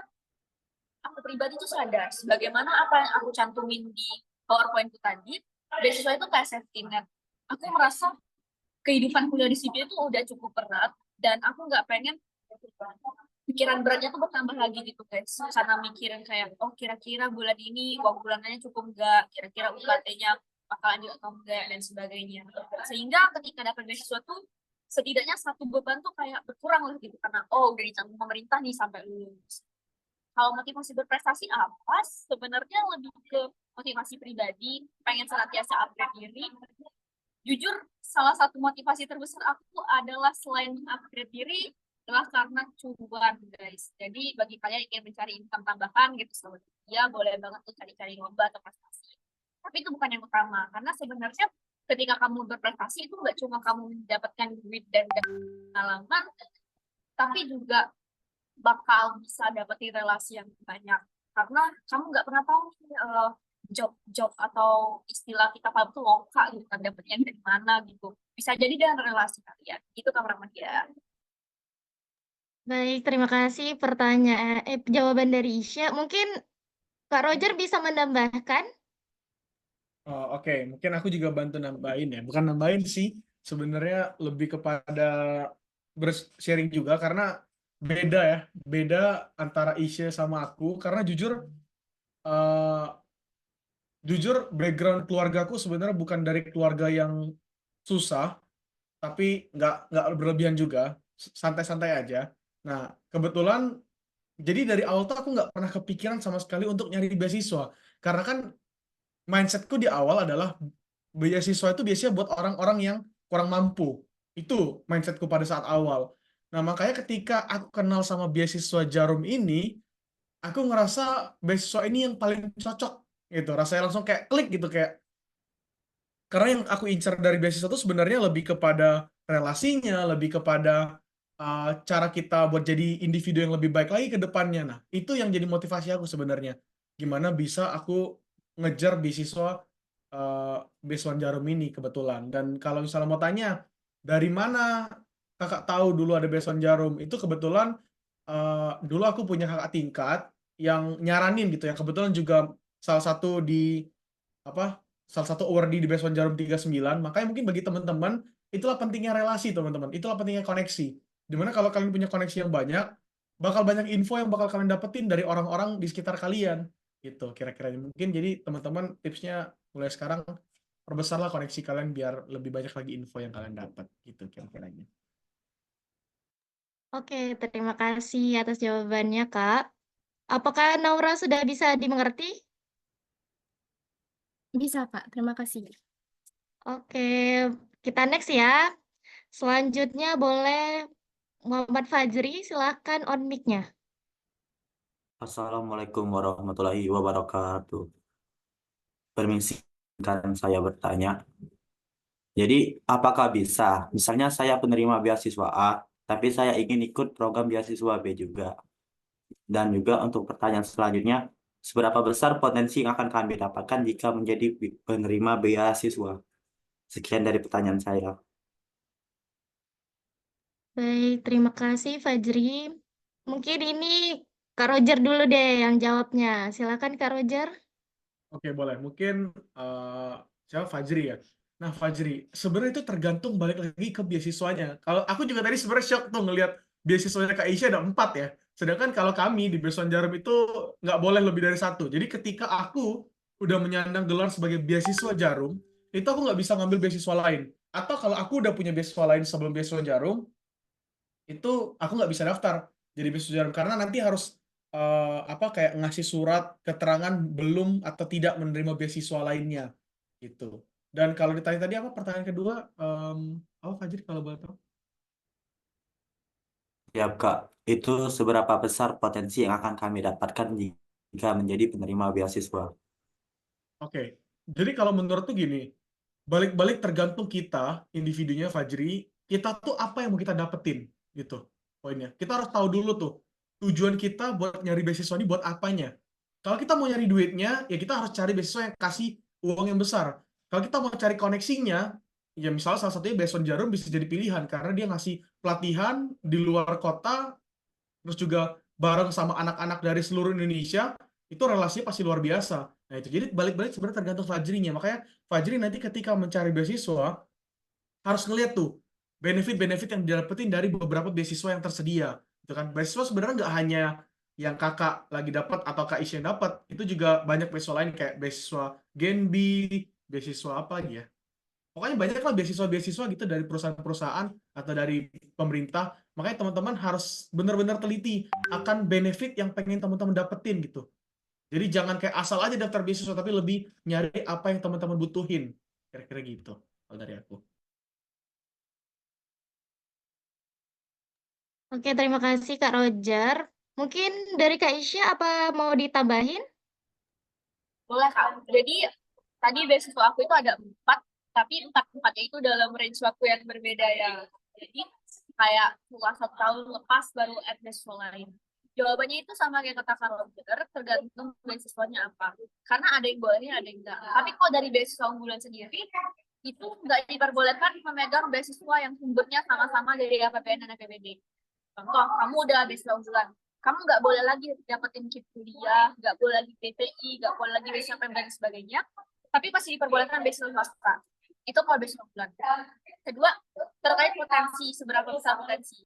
aku pribadi tuh sadar, sebagaimana apa yang aku cantumin di PowerPoint itu tadi, beasiswa itu kayak safety net. Aku merasa kehidupan kuliah di sini itu udah cukup berat dan aku nggak pengen pikiran beratnya tuh bertambah lagi gitu guys, karena mikirin kayak oh kira-kira bulan ini uang bulanannya cukup nggak, kira-kira UKT-nya bakalan juga atau enggak dan sebagainya, sehingga ketika dapat beasiswa tuh setidaknya satu beban tuh kayak berkurang lah gitu, karena oh udah ditanggung pemerintah nih sampai lulus. Kalau motivasi berprestasi apa? Sebenarnya lebih ke motivasi pribadi, pengen senantiasa upgrade diri. Jujur, salah satu motivasi terbesar aku adalah selain upgrade diri, adalah karena cuan, guys. Jadi bagi kalian yang ingin mencari income tambahan gitu, selalu ya boleh banget tuh cari-cari lomba atau prestasi. Tapi itu bukan yang utama, karena sebenarnya ketika kamu berprestasi itu nggak cuma kamu mendapatkan duit dan pengalaman, tapi juga bakal bisa dapetin relasi yang banyak, karena kamu nggak pernah tahu job atau istilah kita paham tuh longkak gitu kan, dapetnya dari mana gitu, bisa jadi dengan relasi kalian itu Kak Rahmadia. Baik, terima kasih jawaban dari Isya. Mungkin Kak Roger bisa menambahkan? Oh, oke, mungkin aku juga bantu nambahin ya. Bukan nambahin sih, sebenarnya lebih kepada sharing juga karena beda ya, beda antara Isya sama aku. Karena eh, jujur background keluargaku sebenarnya bukan dari keluarga yang susah, tapi nggak berlebihan juga, santai-santai aja. Nah, kebetulan jadi dari awal tuh aku nggak pernah kepikiran sama sekali untuk nyari beasiswa, karena kan mindsetku di awal adalah beasiswa itu biasanya buat orang-orang yang kurang mampu. Itu mindsetku pada saat awal. Nah, makanya ketika aku kenal sama beasiswa Jarum ini, aku ngerasa beasiswa ini yang paling cocok gitu. Rasanya langsung kayak klik gitu, kayak karena yang aku incar dari beasiswa itu sebenarnya lebih kepada relasinya, lebih kepada cara kita buat jadi individu yang lebih baik lagi ke depannya. Nah, itu yang jadi motivasi aku sebenarnya. Gimana bisa aku ngejar beasiswa Jarum ini kebetulan. Dan kalau misalnya mau tanya, dari mana kakak tahu dulu ada beasiswa Jarum? Itu kebetulan dulu aku punya kakak tingkat yang nyaranin gitu ya. Kebetulan juga salah satu salah satu awardee di Best One Jarum 39. Makanya mungkin bagi teman-teman, itulah pentingnya relasi, teman-teman. Itulah pentingnya koneksi. Dimana kalau kalian punya koneksi yang banyak, bakal banyak info yang bakal kalian dapetin dari orang-orang di sekitar kalian. Gitu, kira-kira. Mungkin jadi teman-teman tipsnya mulai sekarang, perbesarlah koneksi kalian biar lebih banyak lagi info yang kalian dapat. Gitu, kira-kiranya. Oke, terima kasih atas jawabannya, Kak. Apakah Naura sudah bisa dimengerti? Bisa, Kak. Terima kasih. Oke, kita next ya. Selanjutnya boleh Muhammad Fajri, silahkan on mic-nya. Assalamualaikum warahmatullahi wabarakatuh. Permisi, kan saya bertanya. Jadi, apakah bisa, misalnya saya penerima beasiswa A, tapi saya ingin ikut program beasiswa B juga. Dan juga untuk pertanyaan selanjutnya, seberapa besar potensi yang akan kami dapatkan jika menjadi penerima beasiswa? Sekian dari pertanyaan saya. Baik, terima kasih Fajri. Mungkin ini Kak Roger dulu deh yang jawabnya. Silakan Kak Roger. Oke, boleh. Mungkin siapa Fajri ya. Nah, Fajri, sebenarnya itu tergantung balik lagi ke beasiswanya. Kalau aku juga tadi sebenarnya shock tuh ngelihat beasiswanya Kak Isya ada 4 ya. Sedangkan kalau kami di Beasiswa Jarum itu nggak boleh lebih dari 1. Jadi ketika aku udah menyandang gelar sebagai beasiswa Jarum, itu aku nggak bisa ngambil beasiswa lain. Atau kalau aku udah punya beasiswa lain sebelum Beasiswa Jarum, itu aku nggak bisa daftar jadi beasiswa Jarum karena nanti harus kayak ngasih surat keterangan belum atau tidak menerima beasiswa lainnya gitu. Dan kalau ditanya tadi apa pertanyaan kedua, apa Fajri kalau boleh tahu? Ya, Kak, itu seberapa besar potensi yang akan kami dapatkan jika menjadi penerima beasiswa? Oke, jadi kalau menurut tuh gini, balik-balik tergantung kita individunya Fajri, kita tuh apa yang mau kita dapetin gitu poinnya. Kita harus tahu dulu tuh tujuan kita buat nyari beasiswa ini buat apanya. Kalau kita mau nyari duitnya, ya kita harus cari beasiswa yang kasih uang yang besar. Kalau kita mau cari koneksinya, ya misalnya salah satunya beasiswa Jarum bisa jadi pilihan karena dia ngasih pelatihan di luar kota, terus juga bareng sama anak-anak dari seluruh Indonesia, itu relasinya pasti luar biasa. Nah itu jadi balik-balik sebenarnya tergantung Fajrinya. Makanya Fajri nanti ketika mencari beasiswa harus ngeliat tuh benefit-benefit yang didapetin dari beberapa beasiswa yang tersedia. Itu kan beasiswa sebenarnya nggak hanya yang kakak lagi dapat atau kak Isya dapat, itu juga banyak beasiswa lain kayak beasiswa Genbi, beasiswa apa lagi ya. Pokoknya banyak lah beasiswa-beasiswa gitu dari perusahaan-perusahaan atau dari pemerintah. Makanya teman-teman harus benar-benar teliti akan benefit yang pengen teman-teman dapetin gitu. Jadi jangan kayak asal aja daftar beasiswa, tapi lebih nyari apa yang teman-teman butuhin. Kira-kira gitu kalau dari aku. Oke, terima kasih Kak Roger. Mungkin dari Kak Isya apa mau ditambahin? Boleh, Kak. Jadi, tadi beasiswa aku itu ada 4, tapi 4-4-nya itu dalam range waktu yang berbeda ya. Jadi, kayak setelah 1 tahun lepas baru add beasiswa lain. Jawabannya itu sama kayak kata Kak Roger, tergantung beasiswanya apa. Karena ada yang boleh, ada yang enggak. Tapi kalau dari beasiswa unggulan sendiri, itu nggak diperbolehkan memegang beasiswa yang sumbernya sama-sama dari APBN dan APBD. Contoh, kamu udah beasiswa unggulan, kamu nggak boleh lagi dapetin KIP kuliah, nggak boleh lagi PPI, nggak boleh lagi beasiswa PEM dan sebagainya, tapi masih diperbolehkan beasiswa swasta. Itu kalau beasiswa unggulan. Kedua, terkait potensi, seberapa besar potensi.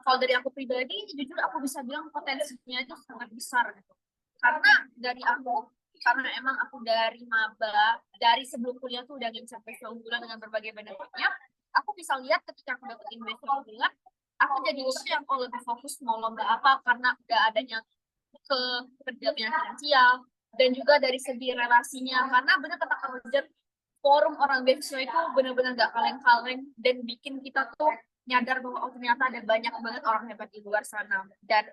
Kalau dari aku pribadi, jujur aku bisa bilang potensinya itu sangat besar gitu. Karena dari aku, karena emang aku dari maba, dari sebelum kuliah tuh udah ngincar beasiswa unggulan dengan berbagai benefitnya, aku bisa lihat ketika aku dapetin beasiswa unggulan, aku jadi yang kalau lebih fokus mau lomba apa karena udah adanya ke pendampingan finansial dan juga dari segi relasinya karena benar kata Kak Roger, forum orang beasiswa itu benar-benar gak kaleng-kaleng dan bikin kita tuh nyadar bahwa oh ternyata ada banyak banget orang hebat di luar sana dan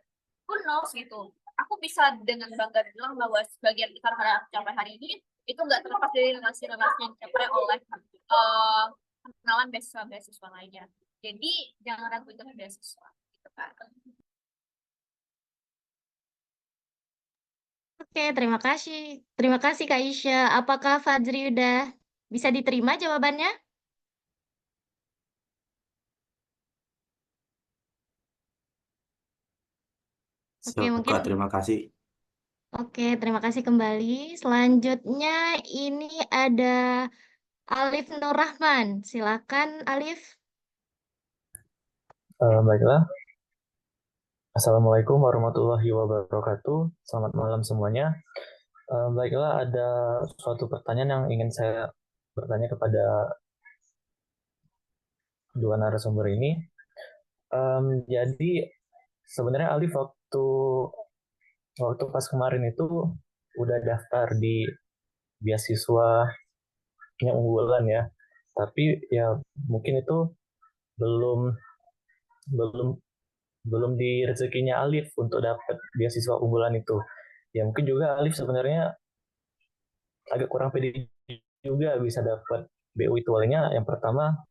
who knows gitu. Aku bisa dengan bangga bilang bahwa sebagian besar karena aku capai hari ini itu nggak terlepas dari relasi-relasi yang dicapai oleh kenalan beasiswa lainnya. Jadi jangan ragu untuk beasiswa, gitu kan. Oke, terima kasih. Terima kasih Kak Isya. Apakah Fajri udah bisa diterima jawabannya? Oke, mungkin. Suka, terima kasih. Oke, terima kasih kembali. Selanjutnya ini ada Alif Nur Rahman. Silakan Alif. Baiklah, Assalamualaikum warahmatullahi wabarakatuh. Selamat malam semuanya. Baiklah, ada suatu pertanyaan yang ingin saya bertanya kepada dua narasumber ini. Jadi sebenarnya Alif waktu pas kemarin itu udah daftar di beasiswa yang unggulan ya, tapi ya mungkin itu belum belum belum di rezekinya Alif untuk dapat beasiswa unggulan itu. Ya mungkin juga Alif sebenarnya agak kurang pede juga bisa dapat BU itu. Awalnya yang pertama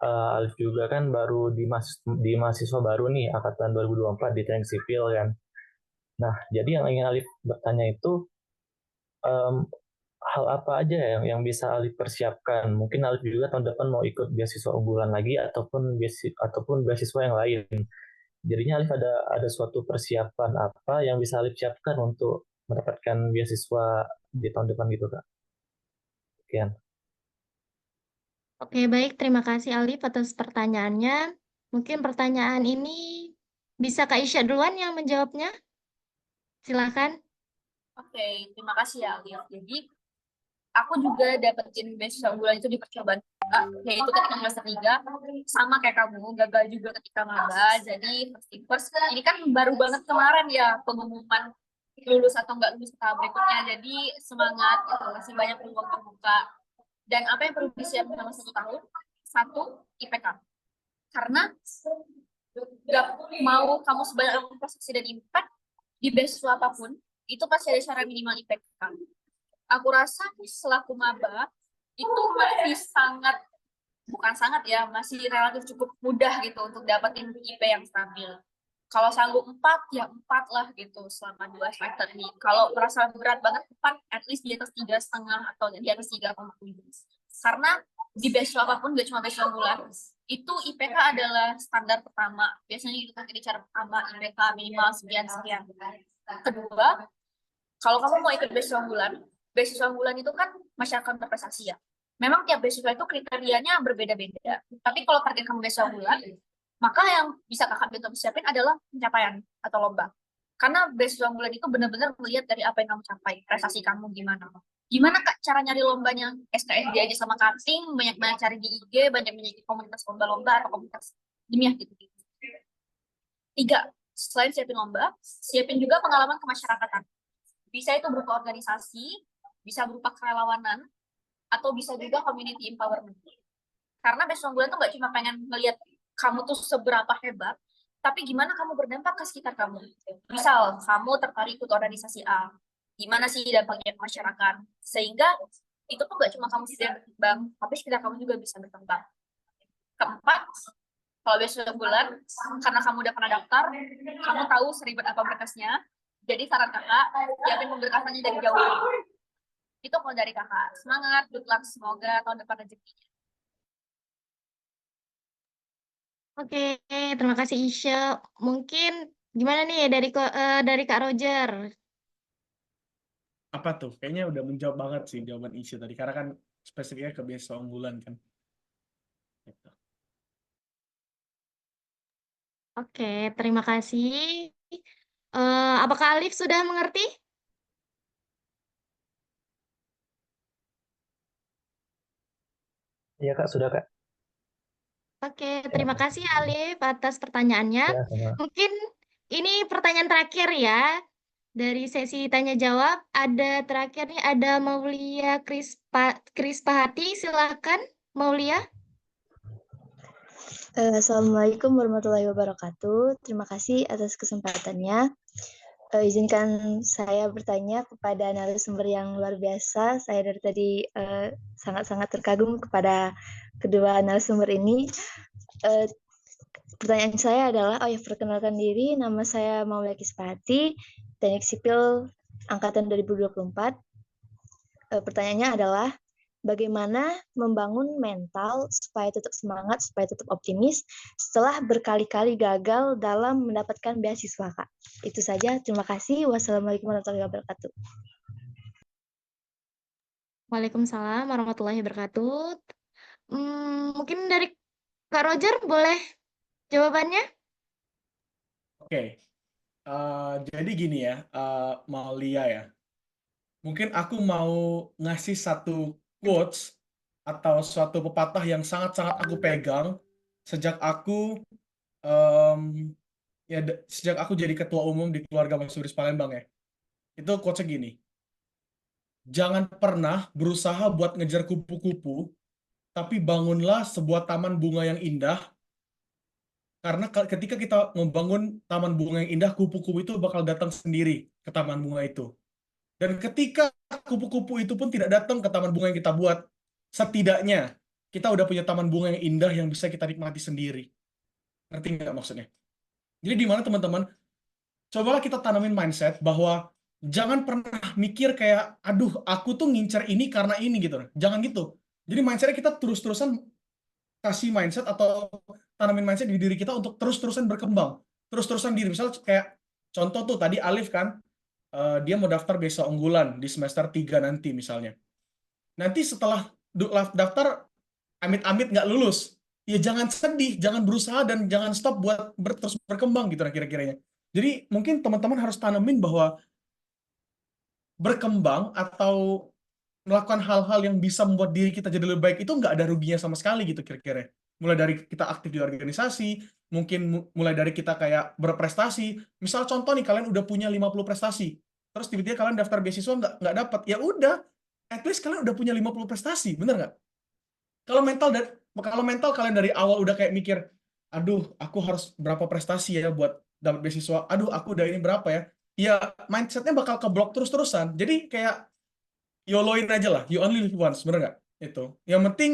Alif juga kan baru di mahasiswa baru nih angkatan 2024 di teknik sipil kan. Nah, jadi yang ingin Alif bertanya itu um, hal apa aja yang bisa Alif persiapkan? Mungkin Alif juga tahun depan mau ikut beasiswa unggulan lagi ataupun beasiswa yang lain. Jadinya Alif ada suatu persiapan apa yang bisa Alif siapkan untuk mendapatkan beasiswa di tahun depan gitu, Kak. Sekian. Oke, baik. Terima kasih Alif atas pertanyaannya. Mungkin pertanyaan ini bisa Kak Isya duluan yang menjawabnya. Silakan. Oke, terima kasih ya Alif. Jadi aku juga dapetin beasiswa unggulan itu di percobaan yaitu ketika semester 3 sama kayak kamu gagal juga ketika maba. Jadi first ini kan baru banget kemarin ya pengumuman lulus atau enggak lulus tahap berikutnya. Jadi semangat gitu, masih banyak peluang terbuka. Dan apa yang perlu disiapkan selama 1 tahun? 1, IPK. Karena gak mau kamu sebanyak prestasi dan impact di beasiswa apapun, itu pasti ada syarat minimal IPK. Aku rasa selaku maba itu masih relatif cukup mudah gitu untuk dapetin IP yang stabil. Kalau sanggup 4, ya 4 lah gitu selama 2 semester ini. Kalau merasa berat banget 4, at least di atas 3,5 atau di atas 3,7. Karena di beasiswa apapun, gak cuma beasiswa unggulan, itu IPK adalah standar pertama. Biasanya itu kan cara pertama, IPK minimal sekian-sekian. Kedua, Kalau kamu mau ikut beasiswa unggulan itu kan masyarakat berprestasi ya. Memang tiap beasiswa itu kriterianya berbeda-beda. Tapi kalau target kamu beasiswa unggulan, maka yang bisa kakak Bento siapin adalah pencapaian atau lomba. Karena beasiswa unggulan itu benar-benar melihat dari apa yang kamu capai, prestasi kamu gimana. Gimana Kak cara nyari lombanya? SKSD aja sama Karting, banyak-banyak cari di IG, banyak-banyak komunitas lomba-lomba atau komunitas ilmiah gitu. 3, selain siapin lomba, siapin juga pengalaman kemasyarakatan. Bisa itu berupa organisasi, bisa berupa kerelawanan, atau bisa juga community empowerment. Karena beasiswa unggulan tuh nggak cuma pengen ngelihat kamu tuh seberapa hebat, tapi gimana kamu berdampak ke sekitar kamu. Misal, kamu tertarik ikut organisasi A, gimana sih dampaknya ke masyarakat, sehingga itu tuh nggak cuma kamu sendiri berkembang, tapi sekitar kamu juga bisa berkembang. 4, kalau beasiswa unggulan, karena kamu udah pernah daftar, kamu tahu seribet apa berkasnya, jadi saran kakak, siapin pemberkasannya dari jauh. Itu kalau dari kakak. Semangat, good luck, semoga tahun depan rezekinya. Oke, terima kasih Isya. Mungkin gimana nih dari Kak Roger? Apa tuh? Kayaknya udah menjawab banget sih jawaban Isya tadi, karena kan spesifiknya ke beasiswa unggulan kan. Gitu. Oke, terima kasih. Apakah Alif sudah mengerti? Iya Kak, sudah Kak. Oke, terima kasih Alif atas pertanyaannya. Ya, sama. Mungkin ini pertanyaan terakhir ya. Dari sesi tanya jawab, ada terakhir nih, ada Maulia Krispahati, silakan Maulia. Assalamualaikum warahmatullahi wabarakatuh. Terima kasih atas kesempatannya. Izinkan saya bertanya kepada narasumber yang luar biasa. Saya dari tadi sangat-sangat terkagum kepada kedua narasumber ini. Pertanyaan saya adalah, perkenalkan diri, nama saya Maulia Krispahati, Teknik Sipil Angkatan 2024. Pertanyaannya adalah, bagaimana membangun mental supaya tetap semangat, supaya tetap optimis setelah berkali-kali gagal dalam mendapatkan beasiswa, Kak. Itu saja. Terima kasih. Wassalamualaikum warahmatullahi wabarakatuh. Waalaikumsalam warahmatullahi wabarakatuh. Mungkin dari Kak Roger boleh jawabannya? Oke. Jadi gini ya, Maulia ya. Mungkin aku mau ngasih satu quotes atau suatu pepatah yang sangat-sangat aku pegang sejak aku sejak aku jadi ketua umum di keluarga Mas Suris Palembang ya. Itu quotesnya gini. Jangan pernah berusaha buat ngejar kupu-kupu, tapi bangunlah sebuah taman bunga yang indah. Karena ketika kita membangun taman bunga yang indah, kupu-kupu itu bakal datang sendiri ke taman bunga itu. Dan ketika kupu-kupu itu pun tidak datang ke taman bunga yang kita buat, setidaknya kita udah punya taman bunga yang indah yang bisa kita nikmati sendiri. Ngerti nggak maksudnya? Jadi di mana teman-teman, cobalah kita tanamin mindset bahwa jangan pernah mikir kayak, aduh aku tuh ngincer ini karena ini gitu. Jangan gitu. Jadi mindsetnya kita terus-terusan kasih mindset atau tanamin mindset di diri kita untuk terus-terusan berkembang. Terus-terusan diri. Misal kayak contoh tuh tadi Alif kan, dia mau daftar beasiswa unggulan di semester 3 nanti misalnya. Nanti setelah daftar amit-amit nggak lulus, ya jangan sedih, jangan berusaha dan jangan stop buat terus berkembang gitu kira-kiranya. Jadi mungkin teman-teman harus tanamin bahwa berkembang atau melakukan hal-hal yang bisa membuat diri kita jadi lebih baik itu nggak ada ruginya sama sekali gitu kira-kira. Mulai dari kita aktif di organisasi, mungkin mulai dari kita kayak berprestasi. Misal contoh nih, kalian udah punya 50 prestasi, terus tiba-tiba kalian daftar beasiswa nggak dapat, ya udah, at least kalian udah punya 50 prestasi, bener nggak? Kalau mental kalian dari awal udah kayak mikir, aduh aku harus berapa prestasi ya buat dapat beasiswa, aduh aku udah ini berapa ya, ya mindsetnya bakal keblok terus-terusan. Jadi kayak YOLO-in aja lah, you only live once, bener nggak? Itu. Yang penting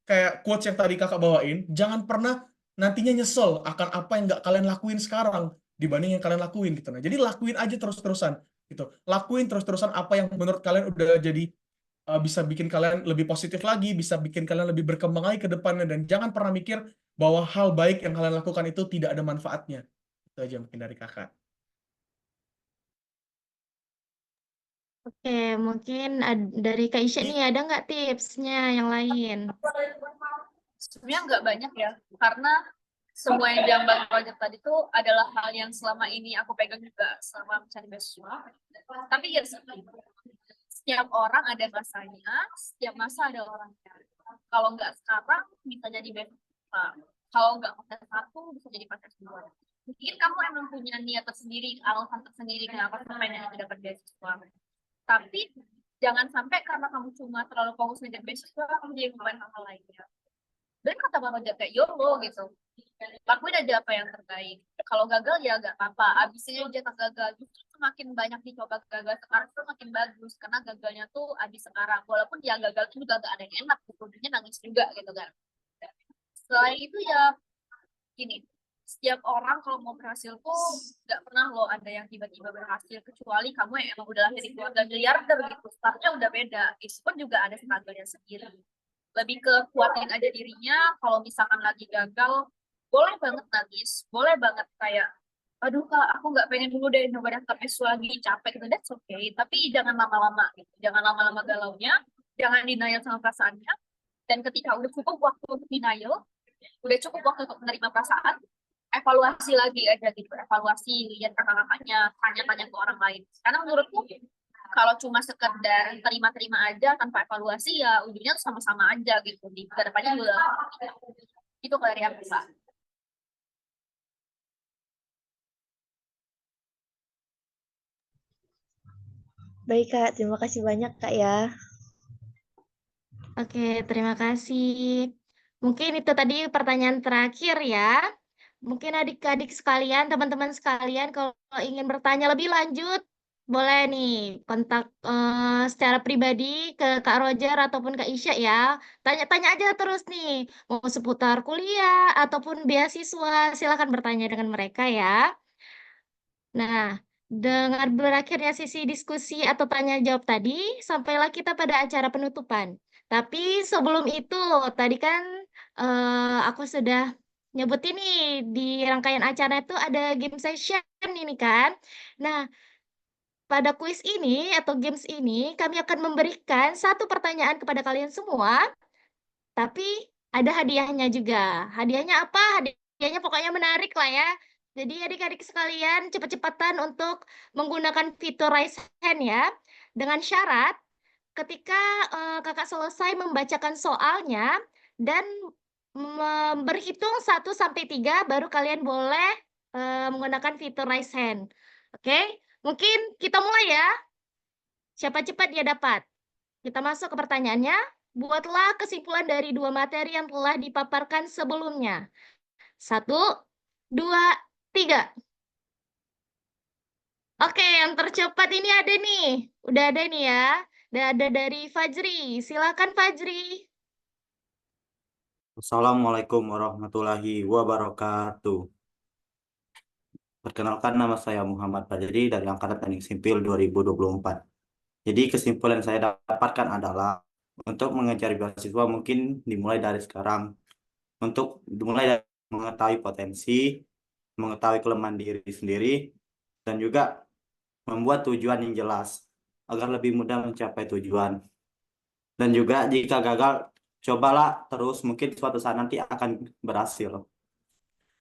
kayak quotes yang tadi kakak bawain, jangan pernah nantinya nyesel akan apa yang nggak kalian lakuin sekarang dibanding yang kalian lakuin gitu. Nah, jadi lakuin aja terus-terusan gitu. Lakuin terus-terusan apa yang menurut kalian udah jadi bisa bikin kalian lebih positif lagi, bisa bikin kalian lebih berkembang lagi ke depannya, dan jangan pernah mikir bahwa hal baik yang kalian lakukan itu tidak ada manfaatnya. Itu aja mungkin dari kakak. Oke, mungkin dari Kak Isya nih ada nggak tipsnya yang lain? Sebenarnya nggak banyak ya, karena semua yang diambil project tadi tuh adalah hal yang selama ini aku pegang juga selama mencari beasiswa. Tapi ya setiap orang ada masanya, setiap masa ada orangnya. Kalau nggak sekarang bisa jadi beasiswa. Kalau nggak pas satu bisa jadi pas dua. Mungkin kamu emang punya niat tersendiri, alasan tersendiri kenapa pengen dapat beasiswa. Tapi jangan sampai karena kamu cuma terlalu fokus ngejar beasiswa, kamu jadi lupain hal-hal lainnya. Dan kata Bang Roja kayak YOLO gitu. Lakuin aja apa yang terbaik. Kalau gagal ya gak apa-apa. Abisnya aja tak gagal. Justru semakin banyak dicoba gagal sekarang tuh makin bagus. Karena gagalnya tuh abis sekarang. Walaupun dia gagal itu juga gak ada yang enak. Ujungnya nangis juga gitu kan. Selain itu ya gini. Setiap orang kalau mau berhasil tuh gak pernah loh ada yang tiba-tiba berhasil. Kecuali kamu yang emang udah lahir di keluarga miliarder gitu. Startnya udah beda. Itu pun juga ada struggle-nya sendiri. Lebih ke kuatin aja dirinya. Kalau misalkan lagi gagal, boleh banget nangis, boleh banget kayak, aduh kak, aku nggak pengen dulu deh nyoba daftar S lagi, capek gitu, that's okay. Tapi jangan lama-lama gitu, jangan lama-lama galaunya, jangan denial sama perasaannya. Dan ketika udah cukup waktu untuk denial, udah cukup waktu untuk menerima perasaan, evaluasi lagi aja gitu, evaluasi lihat kakak-kakaknya, tanya-tanya ke orang lain. Karena menurutku kalau cuma sekedar terima-terima aja tanpa evaluasi ya ujungnya sama-sama aja gitu di kedepannya juga itu dari aku Pak. Baik Kak, terima kasih banyak Kak ya. Oke, terima kasih. Mungkin itu tadi pertanyaan terakhir ya. Mungkin adik-adik sekalian, teman-teman sekalian, kalau ingin bertanya lebih lanjut, boleh nih kontak secara pribadi ke Kak Roger ataupun Kak Isya ya. Tanya-tanya aja terus nih, mau seputar kuliah ataupun beasiswa, silakan bertanya dengan mereka ya. Nah, dengan berakhirnya sesi diskusi atau tanya jawab tadi, sampailah kita pada acara penutupan. Tapi sebelum itu, tadi kan aku sudah nyebutin nih di rangkaian acara itu ada game session ini kan. Nah, pada kuis ini atau games ini, kami akan memberikan satu pertanyaan kepada kalian semua, tapi ada hadiahnya juga. Hadiahnya apa? Hadiahnya pokoknya menarik lah ya. Jadi adik-adik sekalian cepat-cepatan untuk menggunakan fitur raise hand ya. Dengan syarat ketika kakak selesai membacakan soalnya dan berhitung 1 sampai 3 baru kalian boleh menggunakan fitur raise hand. Oke? Mungkin kita mulai ya. Siapa cepat dia dapat. Kita masuk ke pertanyaannya. Buatlah kesimpulan dari 2 materi yang telah dipaparkan sebelumnya. 1, 2, 3. Oke, yang tercepat ini ada nih. Udah ada nih ya. Udah ada dari Fajri. Silakan Fajri. Assalamualaikum warahmatullahi wabarakatuh. Perkenalkan, nama saya Muhammad Fajri dari Angkatan Teknik Sipil 2024. Jadi kesimpulan saya dapatkan adalah untuk mengejar beasiswa mungkin dimulai dari sekarang. Untuk dimulai dari mengetahui potensi, mengetahui kelemahan diri sendiri, dan juga membuat tujuan yang jelas agar lebih mudah mencapai tujuan. Dan juga jika gagal, cobalah terus, mungkin suatu saat nanti akan berhasil.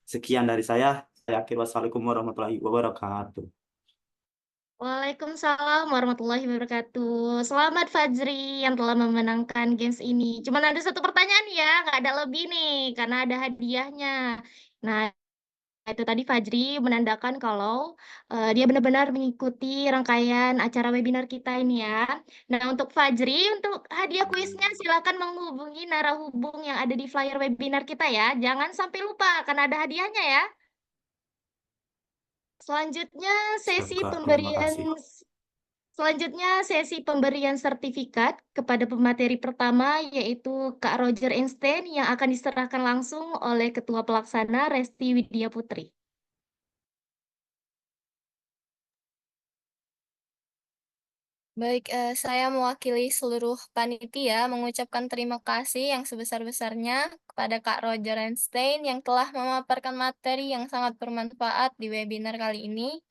Sekian dari saya. Wassalamualaikum warahmatullahi wabarakatuh. Waalaikumsalam warahmatullahi wabarakatuh. Selamat Fajri yang telah memenangkan games ini. Cuman ada satu pertanyaan ya, nggak ada lebih nih, karena ada hadiahnya. Nah, itu tadi Fajri menandakan kalau dia benar-benar mengikuti rangkaian acara webinar kita ini ya. Nah, untuk Fajri, untuk hadiah kuisnya silakan menghubungi narahubung yang ada di flyer webinar kita ya. Jangan sampai lupa, karena ada hadiahnya ya. Selanjutnya Siap, Kak. Terima kasih. sesi pemberian sertifikat kepada pemateri pertama yaitu Kak Roger Einstein yang akan diserahkan langsung oleh Ketua Pelaksana Resti Widya Putri. Baik, saya mewakili seluruh panitia mengucapkan terima kasih yang sebesar-besarnya kepada Kak Roger Einstein yang telah memaparkan materi yang sangat bermanfaat di webinar kali ini.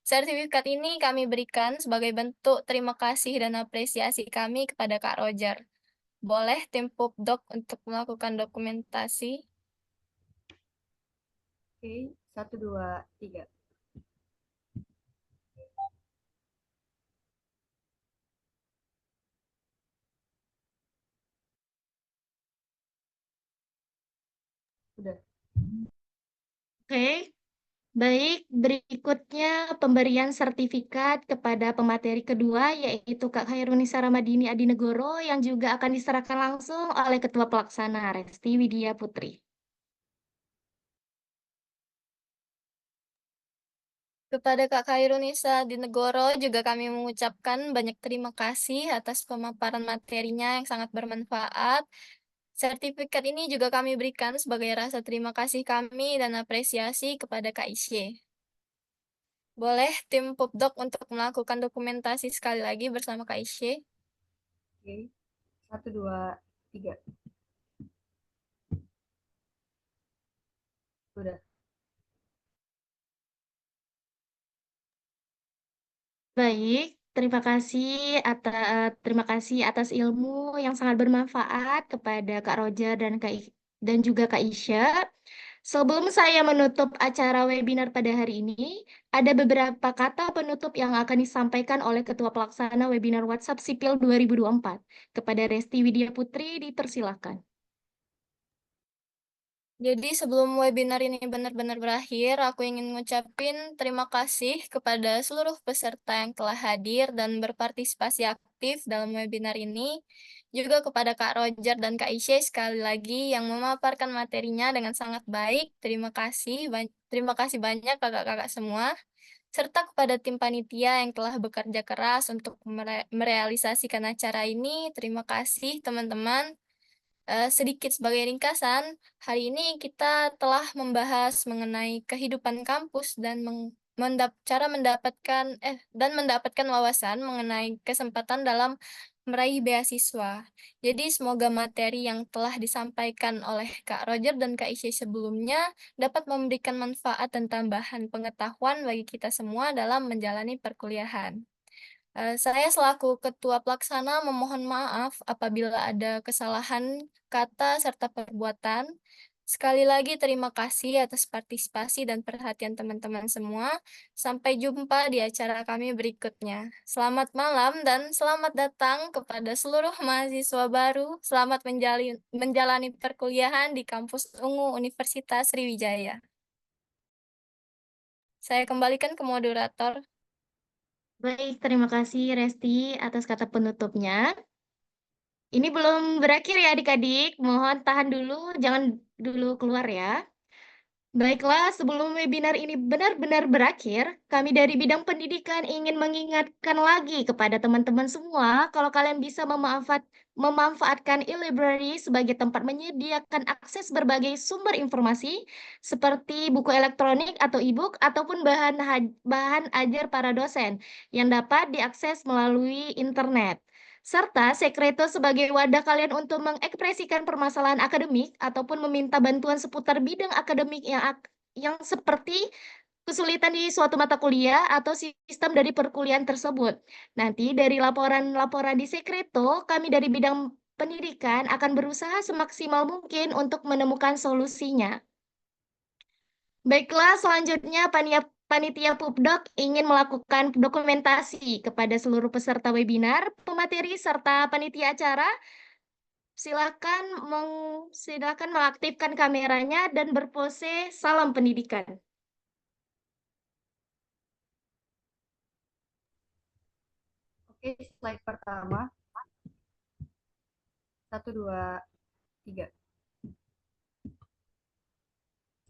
Sertifikat ini kami berikan sebagai bentuk terima kasih dan apresiasi kami kepada Kak Roger. Boleh tim Pupdok untuk melakukan dokumentasi? Oke, 1, 2, 3. Udah. Oke, baik. Berikutnya pemberian sertifikat kepada pemateri kedua, yaitu Kak Khairunisa Ramadini Adinegoro, yang juga akan diserahkan langsung oleh Ketua Pelaksana Resti Widya Putri. Kepada Kak Khairunisa Dinegoro juga kami mengucapkan banyak terima kasih atas pemaparan materinya yang sangat bermanfaat. Sertifikat ini juga kami berikan sebagai rasa terima kasih kami dan apresiasi kepada Kak Isye. Boleh tim Pupdok untuk melakukan dokumentasi sekali lagi bersama Kak Isye? Oke, 1, 2, 3. Udah. Baik, terima kasih atas ilmu yang sangat bermanfaat kepada Kak Roger dan juga Kak Isya. Sebelum saya menutup acara webinar pada hari ini, ada beberapa kata penutup yang akan disampaikan oleh Ketua Pelaksana Webinar WhatsApp Sipil 2024. Kepada Resti Widya Putri, dipersilakan. Jadi sebelum webinar ini benar-benar berakhir, aku ingin ngucapin terima kasih kepada seluruh peserta yang telah hadir dan berpartisipasi aktif dalam webinar ini. Juga kepada Kak Roger dan Kak Isye sekali lagi yang memaparkan materinya dengan sangat baik. Terima kasih banyak kakak-kakak semua. Serta kepada tim panitia yang telah bekerja keras untuk merealisasikan acara ini. Terima kasih teman-teman. Sedikit sebagai ringkasan, hari ini kita telah membahas mengenai kehidupan kampus dan cara mendapatkan wawasan mengenai kesempatan dalam meraih beasiswa. Jadi semoga materi yang telah disampaikan oleh Kak Roger dan Kak Isye sebelumnya dapat memberikan manfaat dan tambahan pengetahuan bagi kita semua dalam menjalani perkuliahan. Saya selaku Ketua Pelaksana memohon maaf apabila ada kesalahan kata serta perbuatan. Sekali lagi terima kasih atas partisipasi dan perhatian teman-teman semua. Sampai jumpa di acara kami berikutnya. Selamat malam dan selamat datang kepada seluruh mahasiswa baru. Selamat menjalani perkuliahan di Kampus Ungu Universitas Sriwijaya. Saya kembalikan ke moderator. Baik, terima kasih Resti atas kata penutupnya. Ini belum berakhir ya adik-adik, mohon tahan dulu, jangan dulu keluar ya. Baiklah, sebelum webinar ini benar-benar berakhir, kami dari bidang pendidikan ingin mengingatkan lagi kepada teman-teman semua kalau kalian bisa memanfaatkan e-library sebagai tempat menyediakan akses berbagai sumber informasi seperti buku elektronik atau e-book ataupun bahan ajar para dosen yang dapat diakses melalui internet. Serta Sekreto sebagai wadah kalian untuk mengekspresikan permasalahan akademik ataupun meminta bantuan seputar bidang akademik yang seperti kesulitan di suatu mata kuliah atau sistem dari perkuliahan tersebut. Nanti dari laporan-laporan di Sekreto, kami dari bidang pendidikan akan berusaha semaksimal mungkin untuk menemukan solusinya. Baiklah, selanjutnya Panitia Pupdok ingin melakukan dokumentasi kepada seluruh peserta webinar, pemateri, serta panitia acara. Silakan mengaktifkan kameranya dan berpose salam pendidikan. Oke, slide pertama. 1, 2, 3.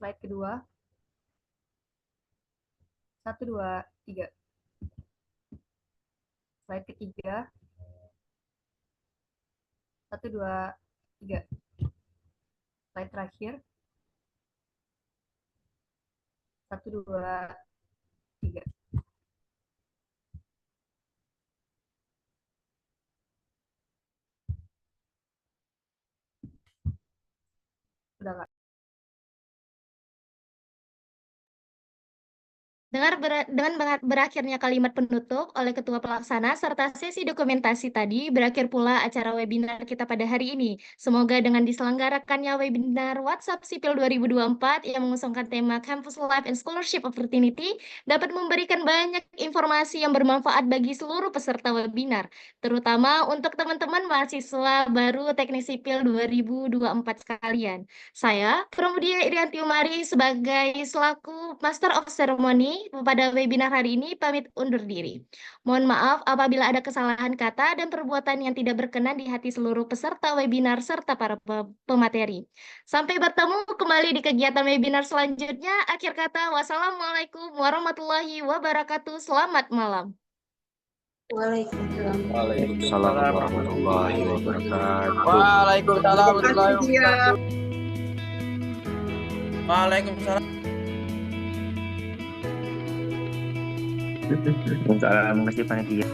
Slide kedua. 1, 2, 3. Slide ketiga. 1, 2, 3. Slide terakhir. 1, 2, 3. Udah, Kak. Dengan berakhirnya kalimat penutup oleh Ketua Pelaksana serta sesi dokumentasi tadi, berakhir pula acara webinar kita pada hari ini. Semoga dengan diselenggarakannya webinar WhatsApp Sipil 2024 yang mengusungkan tema Campus Life and Scholarship Opportunity dapat memberikan banyak informasi yang bermanfaat bagi seluruh peserta webinar, terutama untuk teman-teman mahasiswa baru Teknik Sipil 2024 sekalian. Saya, Pramudia Irianti Umari, sebagai selaku Master of Ceremony pada webinar hari ini pamit undur diri. Mohon maaf apabila ada kesalahan kata dan perbuatan yang tidak berkenan di hati seluruh peserta webinar serta para pemateri. Sampai bertemu kembali di kegiatan webinar selanjutnya. Akhir kata, wassalamualaikum warahmatullahi wabarakatuh. Selamat malam. Waalaikumsalam warahmatullahi wabarakatuh. Waalaikumsalam warahmatullahi wabarakatuh. Waalaikumsalam. Waalaikumsalam. Terima kasih panitia.